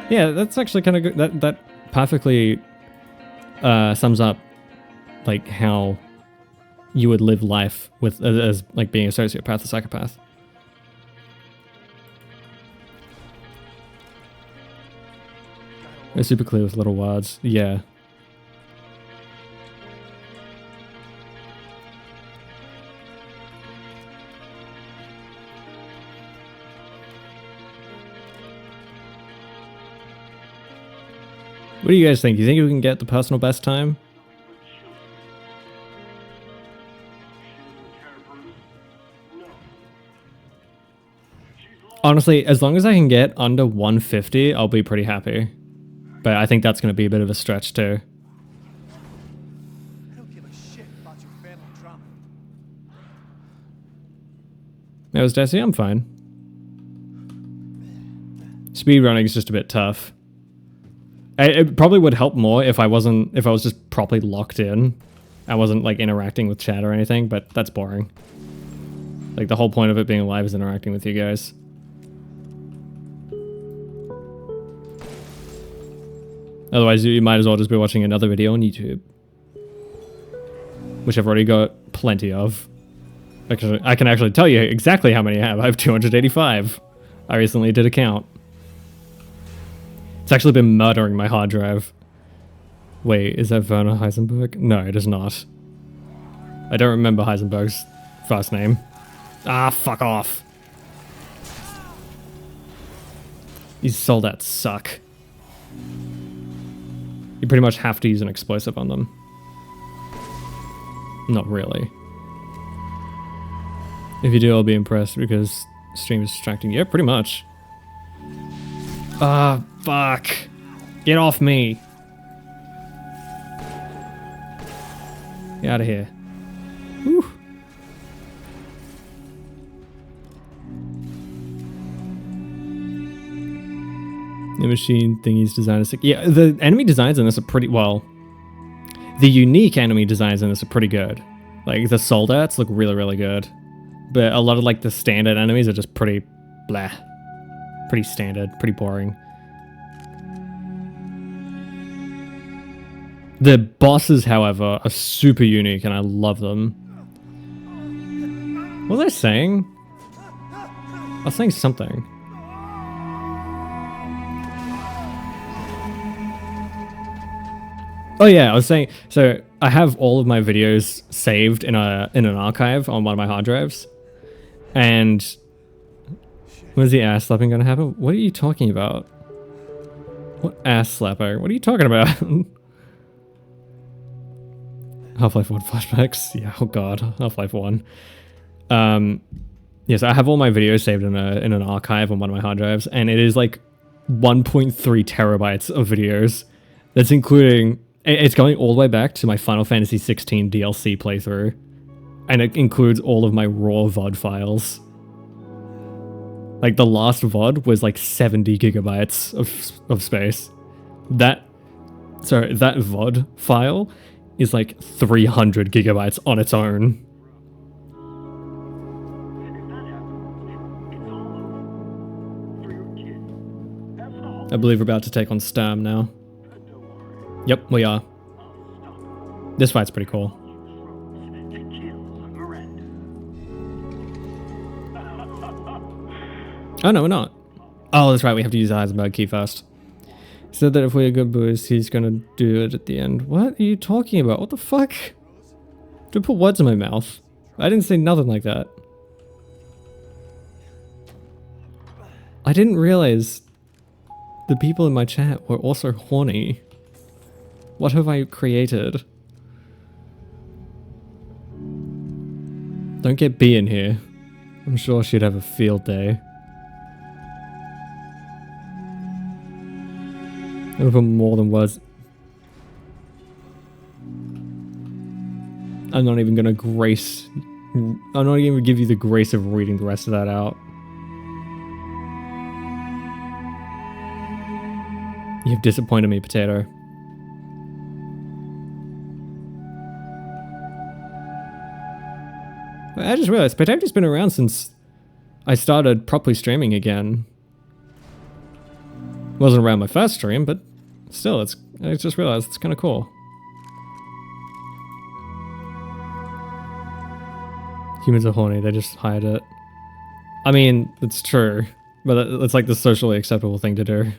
S1: Yeah, that's actually kind of good. That perfectly sums up like how you would live life with as like being a sociopath or psychopath. It's super clear with little words. Yeah. What do you guys think? You think we can get the personal best time? Honestly, as long as I can get under 150, I'll be pretty happy. But I think that's going to be a bit of a stretch too.
S2: I don't give a shit about your family drama.
S1: That was Desi, I'm fine. Speedrunning is just a bit tough. It probably would help more if I was just properly locked in. I wasn't like interacting with chat or anything, but that's boring. Like the whole point of it being live is interacting with you guys. Otherwise, you might as well just be watching another video on YouTube. Which I've already got plenty of. Actually, I can actually tell you exactly how many I have. I have 285. I recently did a count. It's actually been murdering my hard drive. Wait, is that Werner Heisenberg? No, it is not. I don't remember Heisenberg's first name. Ah, fuck off. These soldats suck. You pretty much have to use an explosive on them. Not really. If you do, I'll be impressed because stream is distracting. Yeah, pretty much. Ah, fuck. Get off me. Get out of here. Whew. The machine thingy's design is sick. Yeah, the enemy designs in this are pretty well. The unique enemy designs in this are pretty good. Like the soldats look really, really good. But a lot of like the standard enemies are just pretty blah. Pretty standard, pretty boring. The bosses, however, are super unique and I love them. What was I saying? I was saying something. Oh yeah, I was saying, so I have all of my videos saved in an archive on one of my hard drives. And when's the ass slapping gonna happen? What are you talking about? What ass slapping? What are you talking about? Half-Life 1 flashbacks? Yeah, oh god, Half-Life 1. Yes, I have all my videos saved in an archive on one of my hard drives, and it is like 1.3 terabytes of videos. That's including... It's going all the way back to my Final Fantasy 16 DLC playthrough. And it includes all of my raw VOD files. Like, the last VOD was like 70 gigabytes of space. That VOD file is like 300 gigabytes on its own. I believe we're about to take on Sturm now. Yep, we are. This fight's pretty cool. Oh no, we're not. Oh, that's right, we have to use the Heisenberg key first. He said that if we're good boys, he's gonna do it at the end. What are you talking about? What the fuck? Don't put words in my mouth. I didn't say nothing like that. I didn't realize the people in my chat were also horny. What have I created? Don't get B in here. I'm sure she'd have a field day. I'll put more than words. I'm not even gonna grace. I'm not even gonna give you the grace of reading the rest of that out. You've disappointed me, Potato. I just realized Potato's been around since I started properly streaming again. Wasn't around my first stream, but still, I just realized it's kind of cool. Humans are horny, they just hide it. I mean, it's true, but it's like the socially acceptable thing to do.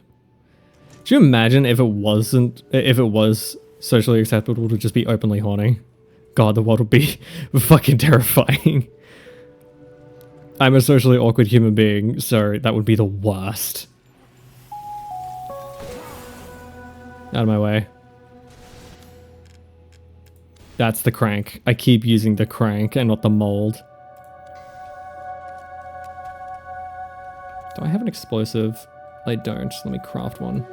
S1: Do you imagine if it was socially acceptable to just be openly horny? God, the world would be fucking terrifying. I'm a socially awkward human being, so that would be the worst. Out of my way. That's the crank. I keep using the crank and not the mold. Do I have an explosive? I don't. Let me craft one.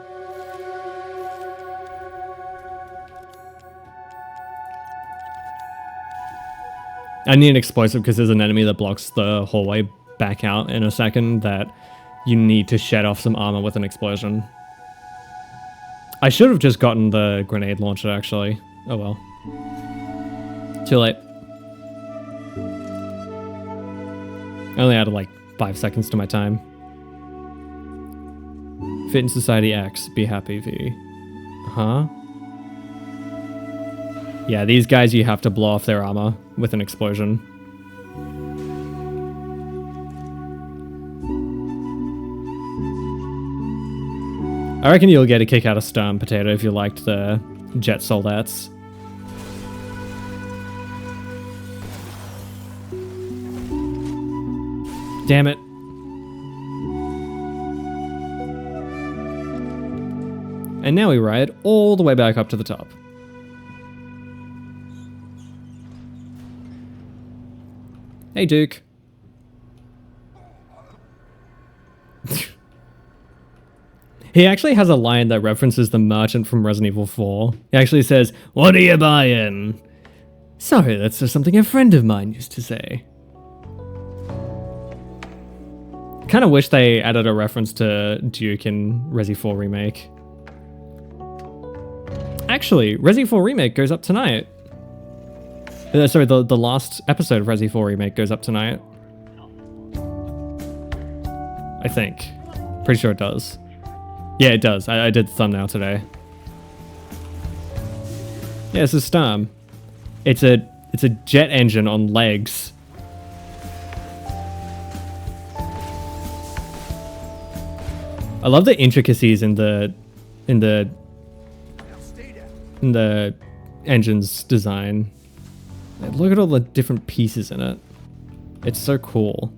S1: I need an explosive because there's an enemy that blocks the hallway back out in a second that you need to shed off some armor with an explosion. I should have just gotten the grenade launcher, actually. Oh well. Too late. I only added like 5 seconds to my time. Fit in Society X, be happy V. Huh? Yeah, these guys you have to blow off their armor with an explosion. I reckon you'll get a kick out of Sturm, Potato, if you liked the jet soldats. Damn it. And now we ride all the way back up to the top. Hey, Duke. He actually has a line that references the merchant from Resident Evil 4. He actually says, "What are you buying?" Sorry, that's just something a friend of mine used to say. Kind of wish they added a reference to Duke in Resi 4 Remake. Actually, Resi 4 Remake goes up tonight. Sorry, the last episode of Resi 4 Remake goes up tonight. I think. Pretty sure it does. Yeah, it does. I did the thumbnail today. Yeah, it's a Sturm. It's a jet engine on legs. I love the intricacies in the engine's design. Look at all the different pieces in it. It's so cool.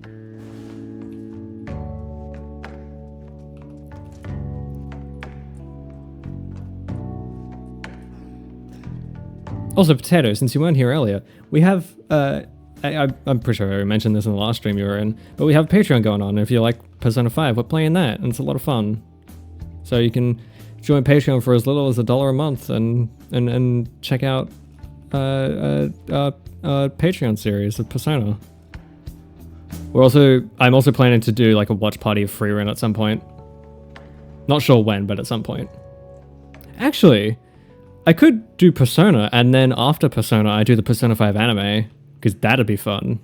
S1: Also, Potato, since you weren't here earlier, we have, I'm pretty sure I already mentioned this in the last stream you were in, but we have Patreon going on. If you like Persona 5, we're playing that, and it's a lot of fun. So you can join Patreon for as little as $1 a month and check out Patreon series of Persona. I'm also planning to do like a watch party of Free Run at some point. Not sure when, but at some point. Actually, I could do Persona, and then after Persona, I do the Persona 5 anime, because that'd be fun.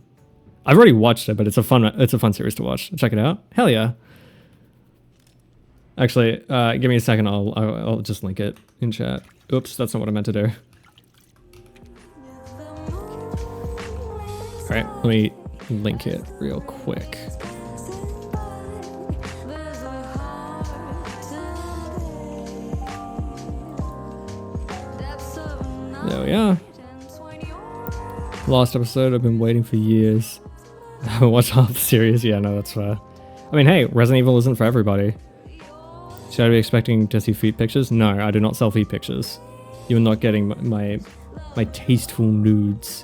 S1: I've already watched it, but it's a fun series to watch. Check it out. Hell yeah. Actually, give me a second. I'll just link it in chat. Oops, that's not what I meant to do. All right, let me link it real quick. There we are. Last episode, I've been waiting for years. I haven't watched half the series. Yeah, no, that's fair. I mean, hey, Resident Evil isn't for everybody. Should I be expecting to see feet pictures? No, I do not sell feet pictures. You're not getting my tasteful nudes.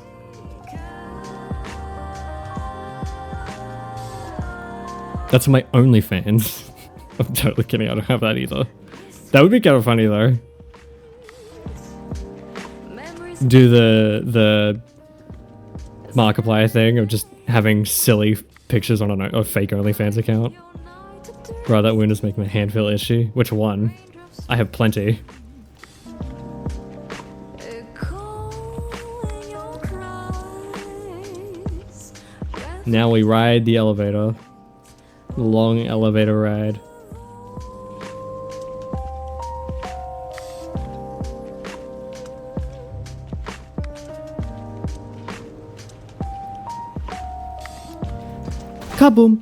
S1: That's my OnlyFans. I'm totally kidding, I don't have that either. That would be kind of funny though. Do the Markiplier thing of just having silly pictures on a fake OnlyFans account. Bro, that wound is making my hand feel itchy. Which one? I have plenty. Now we ride the elevator. Long elevator ride. Kaboom!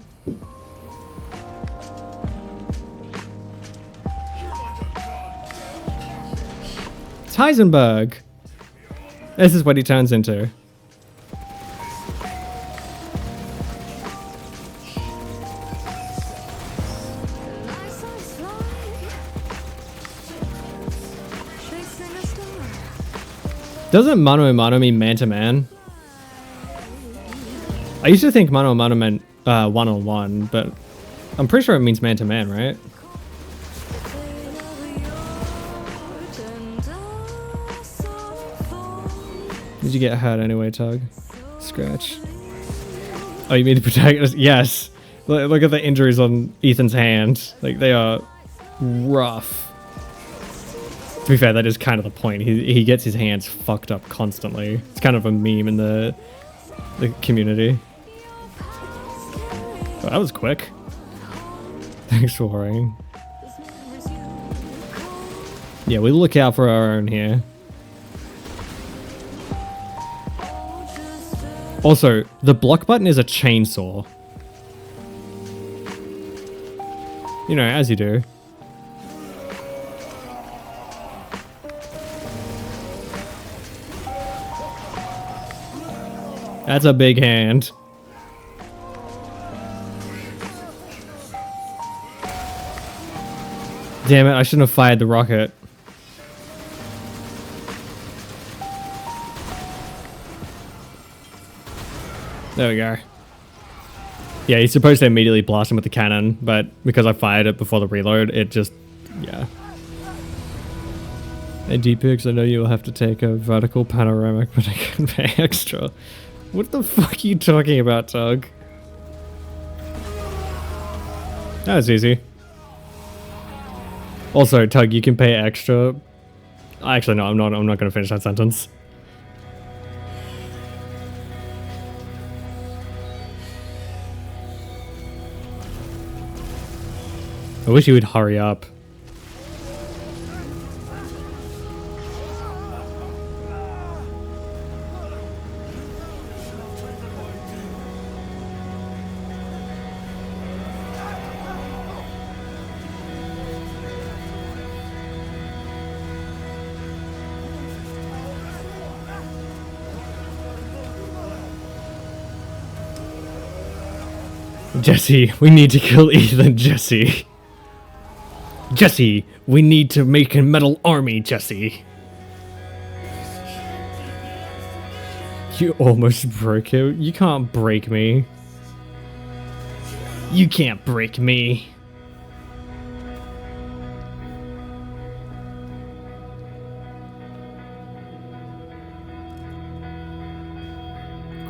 S1: It's Heisenberg! This is what he turns into. Doesn't mano a mano mean man to man? I used to think mano a mano meant one-on-one, but I'm pretty sure it means man to man, right? Did you get hurt anyway, Tug? Scratch. Oh, you mean the protagonist? Yes. Look at the injuries on Ethan's hand. Like, they are rough. To be fair, that is kind of the point. He gets his hands fucked up constantly. It's kind of a meme in the community. Oh, that was quick. Thanks for worrying. Yeah, we look out for our own here. Also, the block button is a chainsaw. You know, as you do. That's a big hand. Damn it, I shouldn't have fired the rocket. There we go. Yeah, he's supposed to immediately blast him with the cannon, but because I fired it before the reload, it just... yeah. Hey D-Pix, I know you'll have to take a vertical panoramic, but I can pay extra. What the fuck are you talking about, Tug? That was easy. Also, Tug, you can pay extra. Actually, no, I'm not going to finish that sentence. I wish you would hurry up. Jesse, we need to kill Ethan, Jesse. Jesse, we need to make a metal army, Jesse. You almost broke him. You can't break me. You can't break me.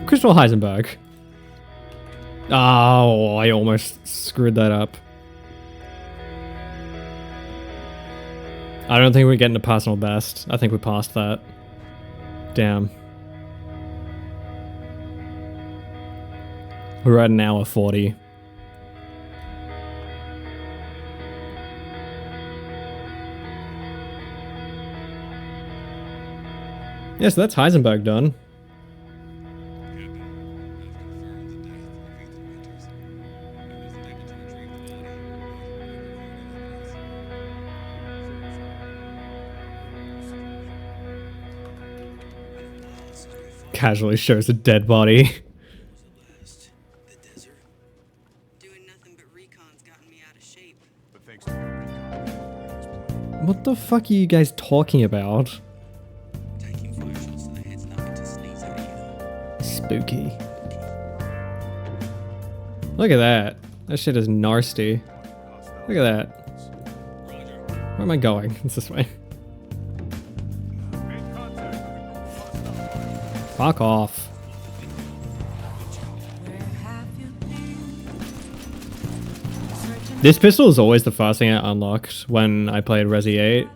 S1: Crystal Heisenberg. Oh, I almost screwed that up. I don't think we're getting to personal best. I think we passed that. Damn. We're at an hour 40. Yeah, so that's Heisenberg done. Casually shows a dead body.
S3: The desert. Doing nothing but recon's gotten me out of shape.
S2: But thanks to your recon,
S1: What the fuck are you guys talking about?
S3: Taking 5 shots to the head's nothing to sneeze at you.
S1: Spooky. Look at that. That shit is nasty. Look at that. Where am I going? It's this way.
S2: make contact with the hostile.
S1: Fuck off. This pistol is always the first thing I unlocked when I played Resi 8.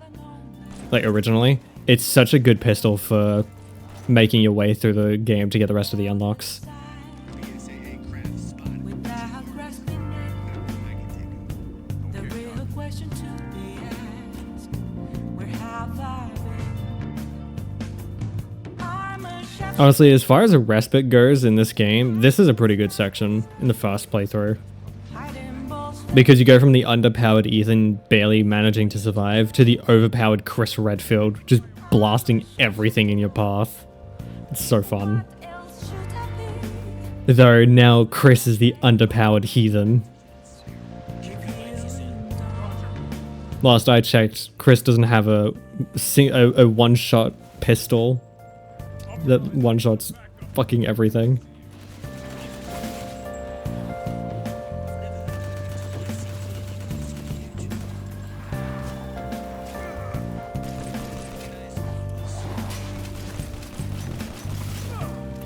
S1: Like, originally. It's such a good pistol for making your way through the game to get the rest of the unlocks. Honestly, as far as a respite goes in this game, this is a pretty good section in the first playthrough. Because you go from the underpowered Ethan barely managing to survive to the overpowered Chris Redfield just blasting everything in your path. It's so fun. Though now Chris is the underpowered heathen. Last I checked, Chris doesn't have a one-shot pistol. That one-shot's fucking everything.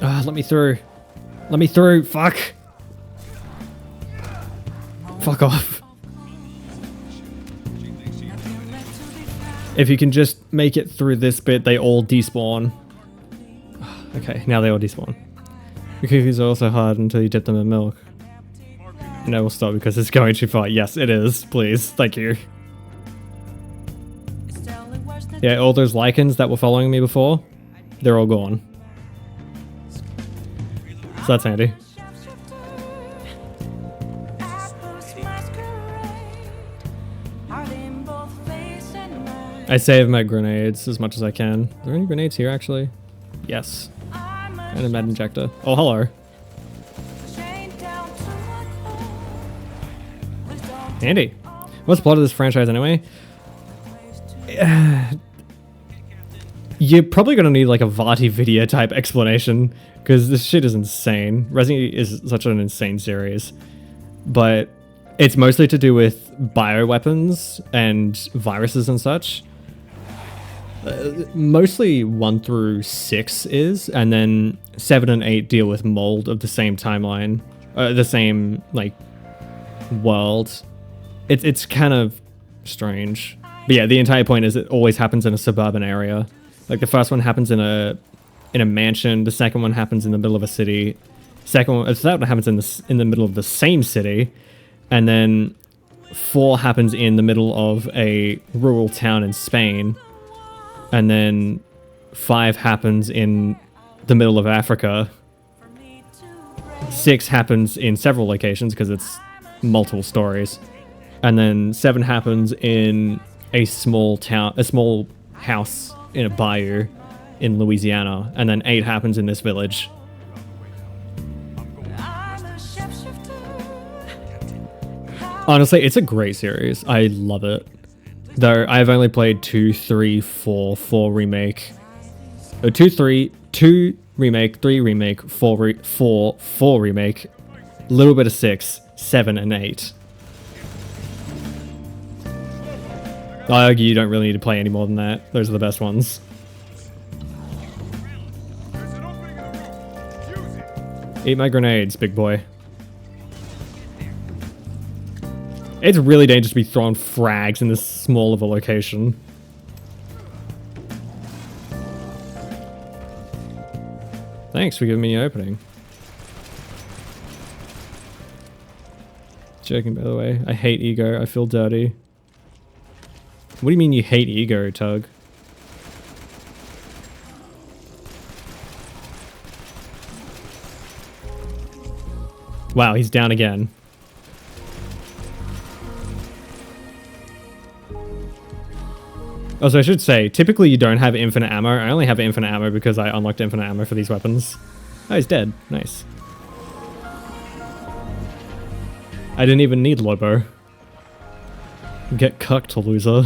S1: Ah, let me through. Let me through, fuck! Fuck off. If you can just make it through this bit, they all despawn. Okay, now they all despawn. The cookies are also hard until you dip them in milk. And I will stop because it's going too far. Yes, it is. Please. Thank you. Yeah, all those lichens that were following me before, they're all gone. So that's handy. I save my grenades as much as I can. Are there any grenades here, actually? Yes. And a med injector. Oh, hello. Handy. What's the plot of this franchise anyway? You're probably gonna need like a Vati video type explanation because this shit is insane. Resident Evil is such an insane series, but it's mostly to do with bioweapons and viruses and such. Mostly 1 through 6 is, and then 7 and 8 deal with mold of the same timeline, the same like world. It's kind of strange, but yeah, the entire point is it always happens in a suburban area. Like the first one happens in a mansion, the second one happens in the middle of a city, the third one happens in the middle of the same city, and then 4 happens in the middle of a rural town in Spain. And then 5 happens in the middle of Africa. 6 happens in several locations because it's multiple stories. And then 7 happens in a small town, a small house in a bayou in Louisiana. And then 8 happens in this village. Honestly, it's a great series. I love it. Though I've only played 2, 3, 4 remake. 2 remake, 3 remake, 4 remake, a little bit of 6, 7, and 8. I argue you don't really need to play any more than that. Those are the best ones. Eat my grenades, big boy. It's really dangerous to be throwing frags in this small of a location. Thanks for giving me an opening. Joking, by the way. I hate ego. I feel dirty. What do you mean you hate ego, Tug? Wow, he's down again. Also, I should say, typically you don't have infinite ammo. I only have infinite ammo because I unlocked infinite ammo for these weapons. Oh, he's dead. Nice. I didn't even need Lobo. Get cucked, loser.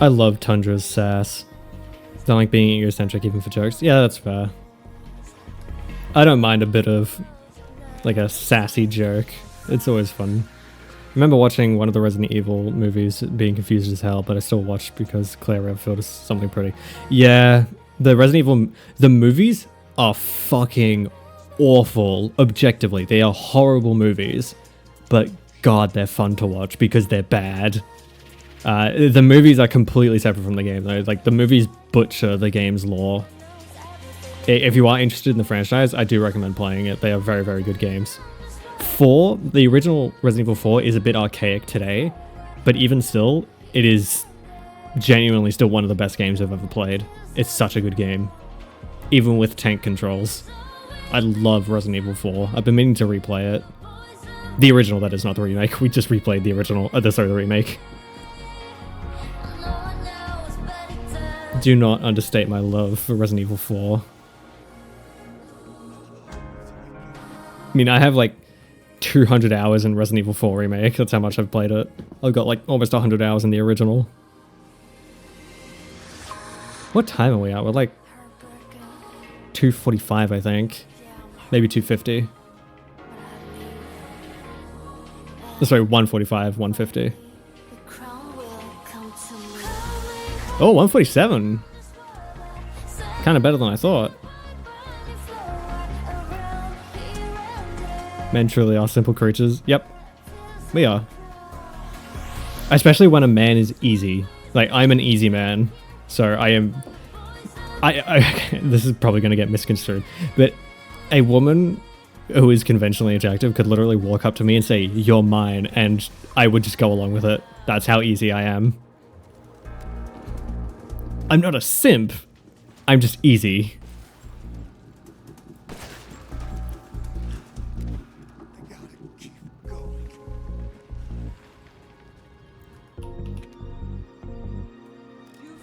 S1: I love Tundra's sass. Don't like being egocentric even for jokes. Yeah, that's fair. I don't mind a bit of like a sassy joke. It's always fun. I remember watching one of the Resident Evil movies being confused as hell, but I still watched because Claire Redfield is something pretty. Yeah, the Resident Evil, the movies are fucking awful, objectively. They are horrible movies, but God, they're fun to watch because they're bad. The movies are completely separate from the game though. Like the movies butcher the game's lore. If you are interested in the franchise, I do recommend playing it. They are very, very good games. 4, the original Resident Evil 4 is a bit archaic today, but even still, it is genuinely still one of the best games I've ever played. It's such a good game, even with tank controls. I love Resident Evil 4. I've been meaning to replay it. The original, that is, not the remake. We just replayed the original, the remake. Do not understate my love for Resident Evil 4. I mean, I have like 200 hours in Resident Evil 4 Remake. That's how much I've played it. I've got like almost 100 hours in the original. What time are we at? We're like 2:45, I think. Maybe 2:50. Sorry, 1:45, 1:50. Oh, 1:47. Kind of better than I thought. Men truly are simple creatures. Yep, we are. Especially when a man is easy. Like, I'm an easy man. So I am... this is probably going to get misconstrued. But a woman who is conventionally attractive could literally walk up to me and say, "You're mine," and I would just go along with it. That's how easy I am. I'm not a simp. I'm just easy.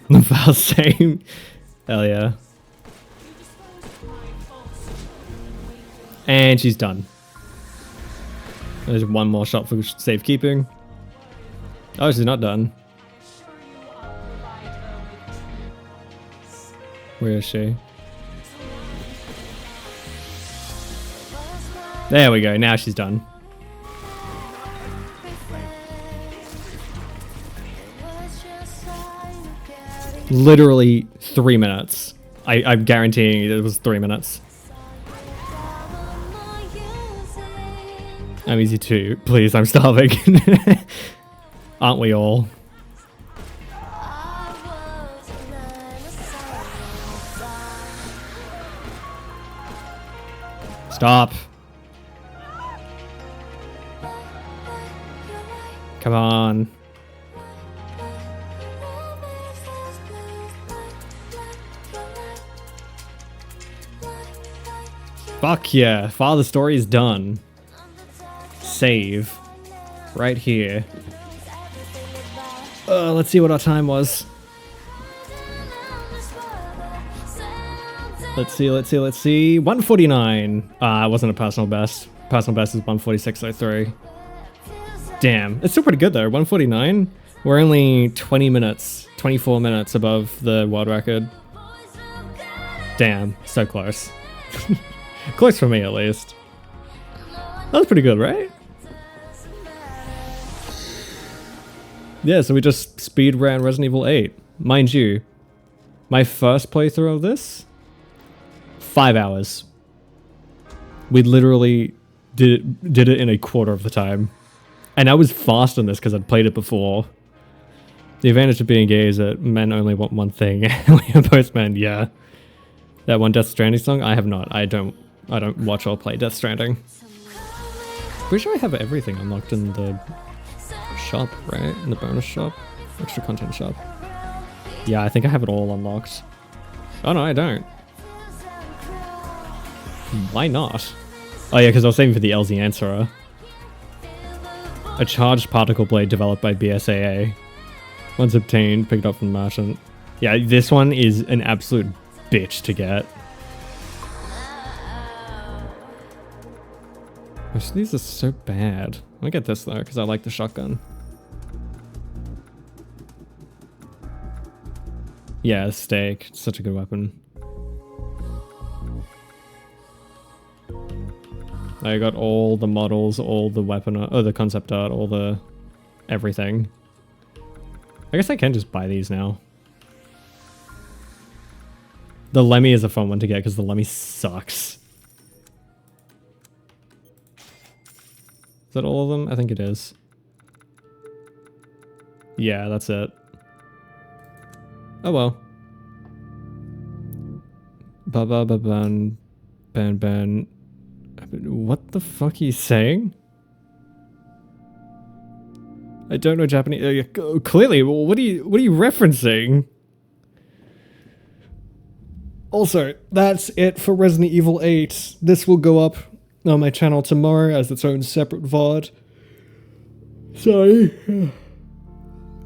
S1: Val same. Hell yeah. And she's done. There's one more shot for safekeeping. Oh, she's not done. Where is she? There we go. Now she's done. Literally 3 minutes. I'm guaranteeing it was 3 minutes. I'm easy too. Please, I'm starving. Aren't we all? Stop. Come on. Fuck yeah. Father story is done. Save. Right here. Let's see what our time was. Let's see. 149. It wasn't a personal best. Personal best is 146.03. Damn. It's still pretty good though. 149. We're only 20 minutes, 24 minutes above the world record. Damn. So close. Close for me at least. That was pretty good, right? Yeah, so we just speed ran Resident Evil 8. Mind you, my first playthrough of this, 5 hours. We literally did it in a quarter of the time. And I was fast on this because I'd played it before. The advantage of being gay is that men only want one thing. We are both men, yeah. That one Death Stranding song? I have not. I don't watch or play Death Stranding. Pretty sure I have everything unlocked in the shop, right? In the bonus shop? Extra content shop. Yeah, I think I have it all unlocked. Oh no, I don't. Why not? Oh yeah, because I was saving for the LZ Answerer. A charged particle blade developed by BSAA. Once obtained, picked up from the merchant. Yeah, this one is an absolute bitch to get. Most of these are so bad. I get this though, because I like the shotgun. Yeah, steak. It's such a good weapon. I got all the models, all the weapon art, the concept art, all the everything. I guess I can just buy these now. The Lemmy is a fun one to get because the Lemmy sucks. Is that all of them? I think it is. Yeah, that's it. Oh well. Ba-ba-ba-ban. Ban. What the fuck are you saying? I don't know Japanese. Clearly, what are you referencing? Also, that's it for Resident Evil 8. This will go up on my channel tomorrow as its own separate VOD. Sorry.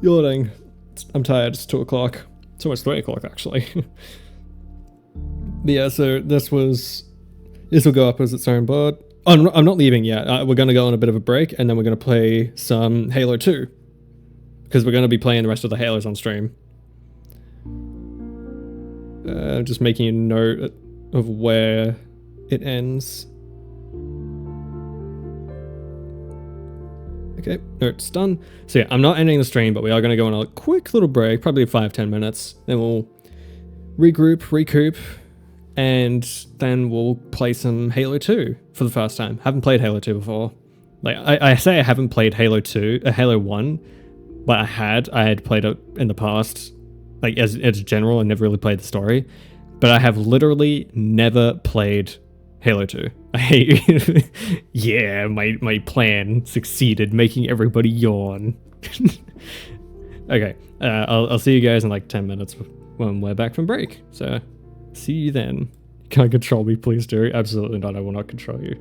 S1: Yawning. I'm tired. It's 2 o'clock. It's almost 3 o'clock, actually. But yeah, so this will go up as its own VOD. Oh, I'm not leaving yet. We're going to go on a bit of a break, and then we're going to play some Halo 2. Because we're going to be playing the rest of the Halos on stream. Just making a note of where it ends. Okay, note's done. So yeah, I'm not ending the stream, but we are going to go on a quick little break, probably 5-10 minutes. Then we'll regroup, recoup, and then we'll play some Halo 2 for the first time. Haven't played Halo 2 before. Like, I say I haven't played Halo 2, Halo 1, but I had played it in the past. Like, as general, I never really played the story. But I have literally never played Halo 2. Yeah, my plan succeeded, making everybody yawn. Okay, I'll see you guys in like 10 minutes when we're back from break. So, see you then. Can I control me, please do? Absolutely not, I will not control you.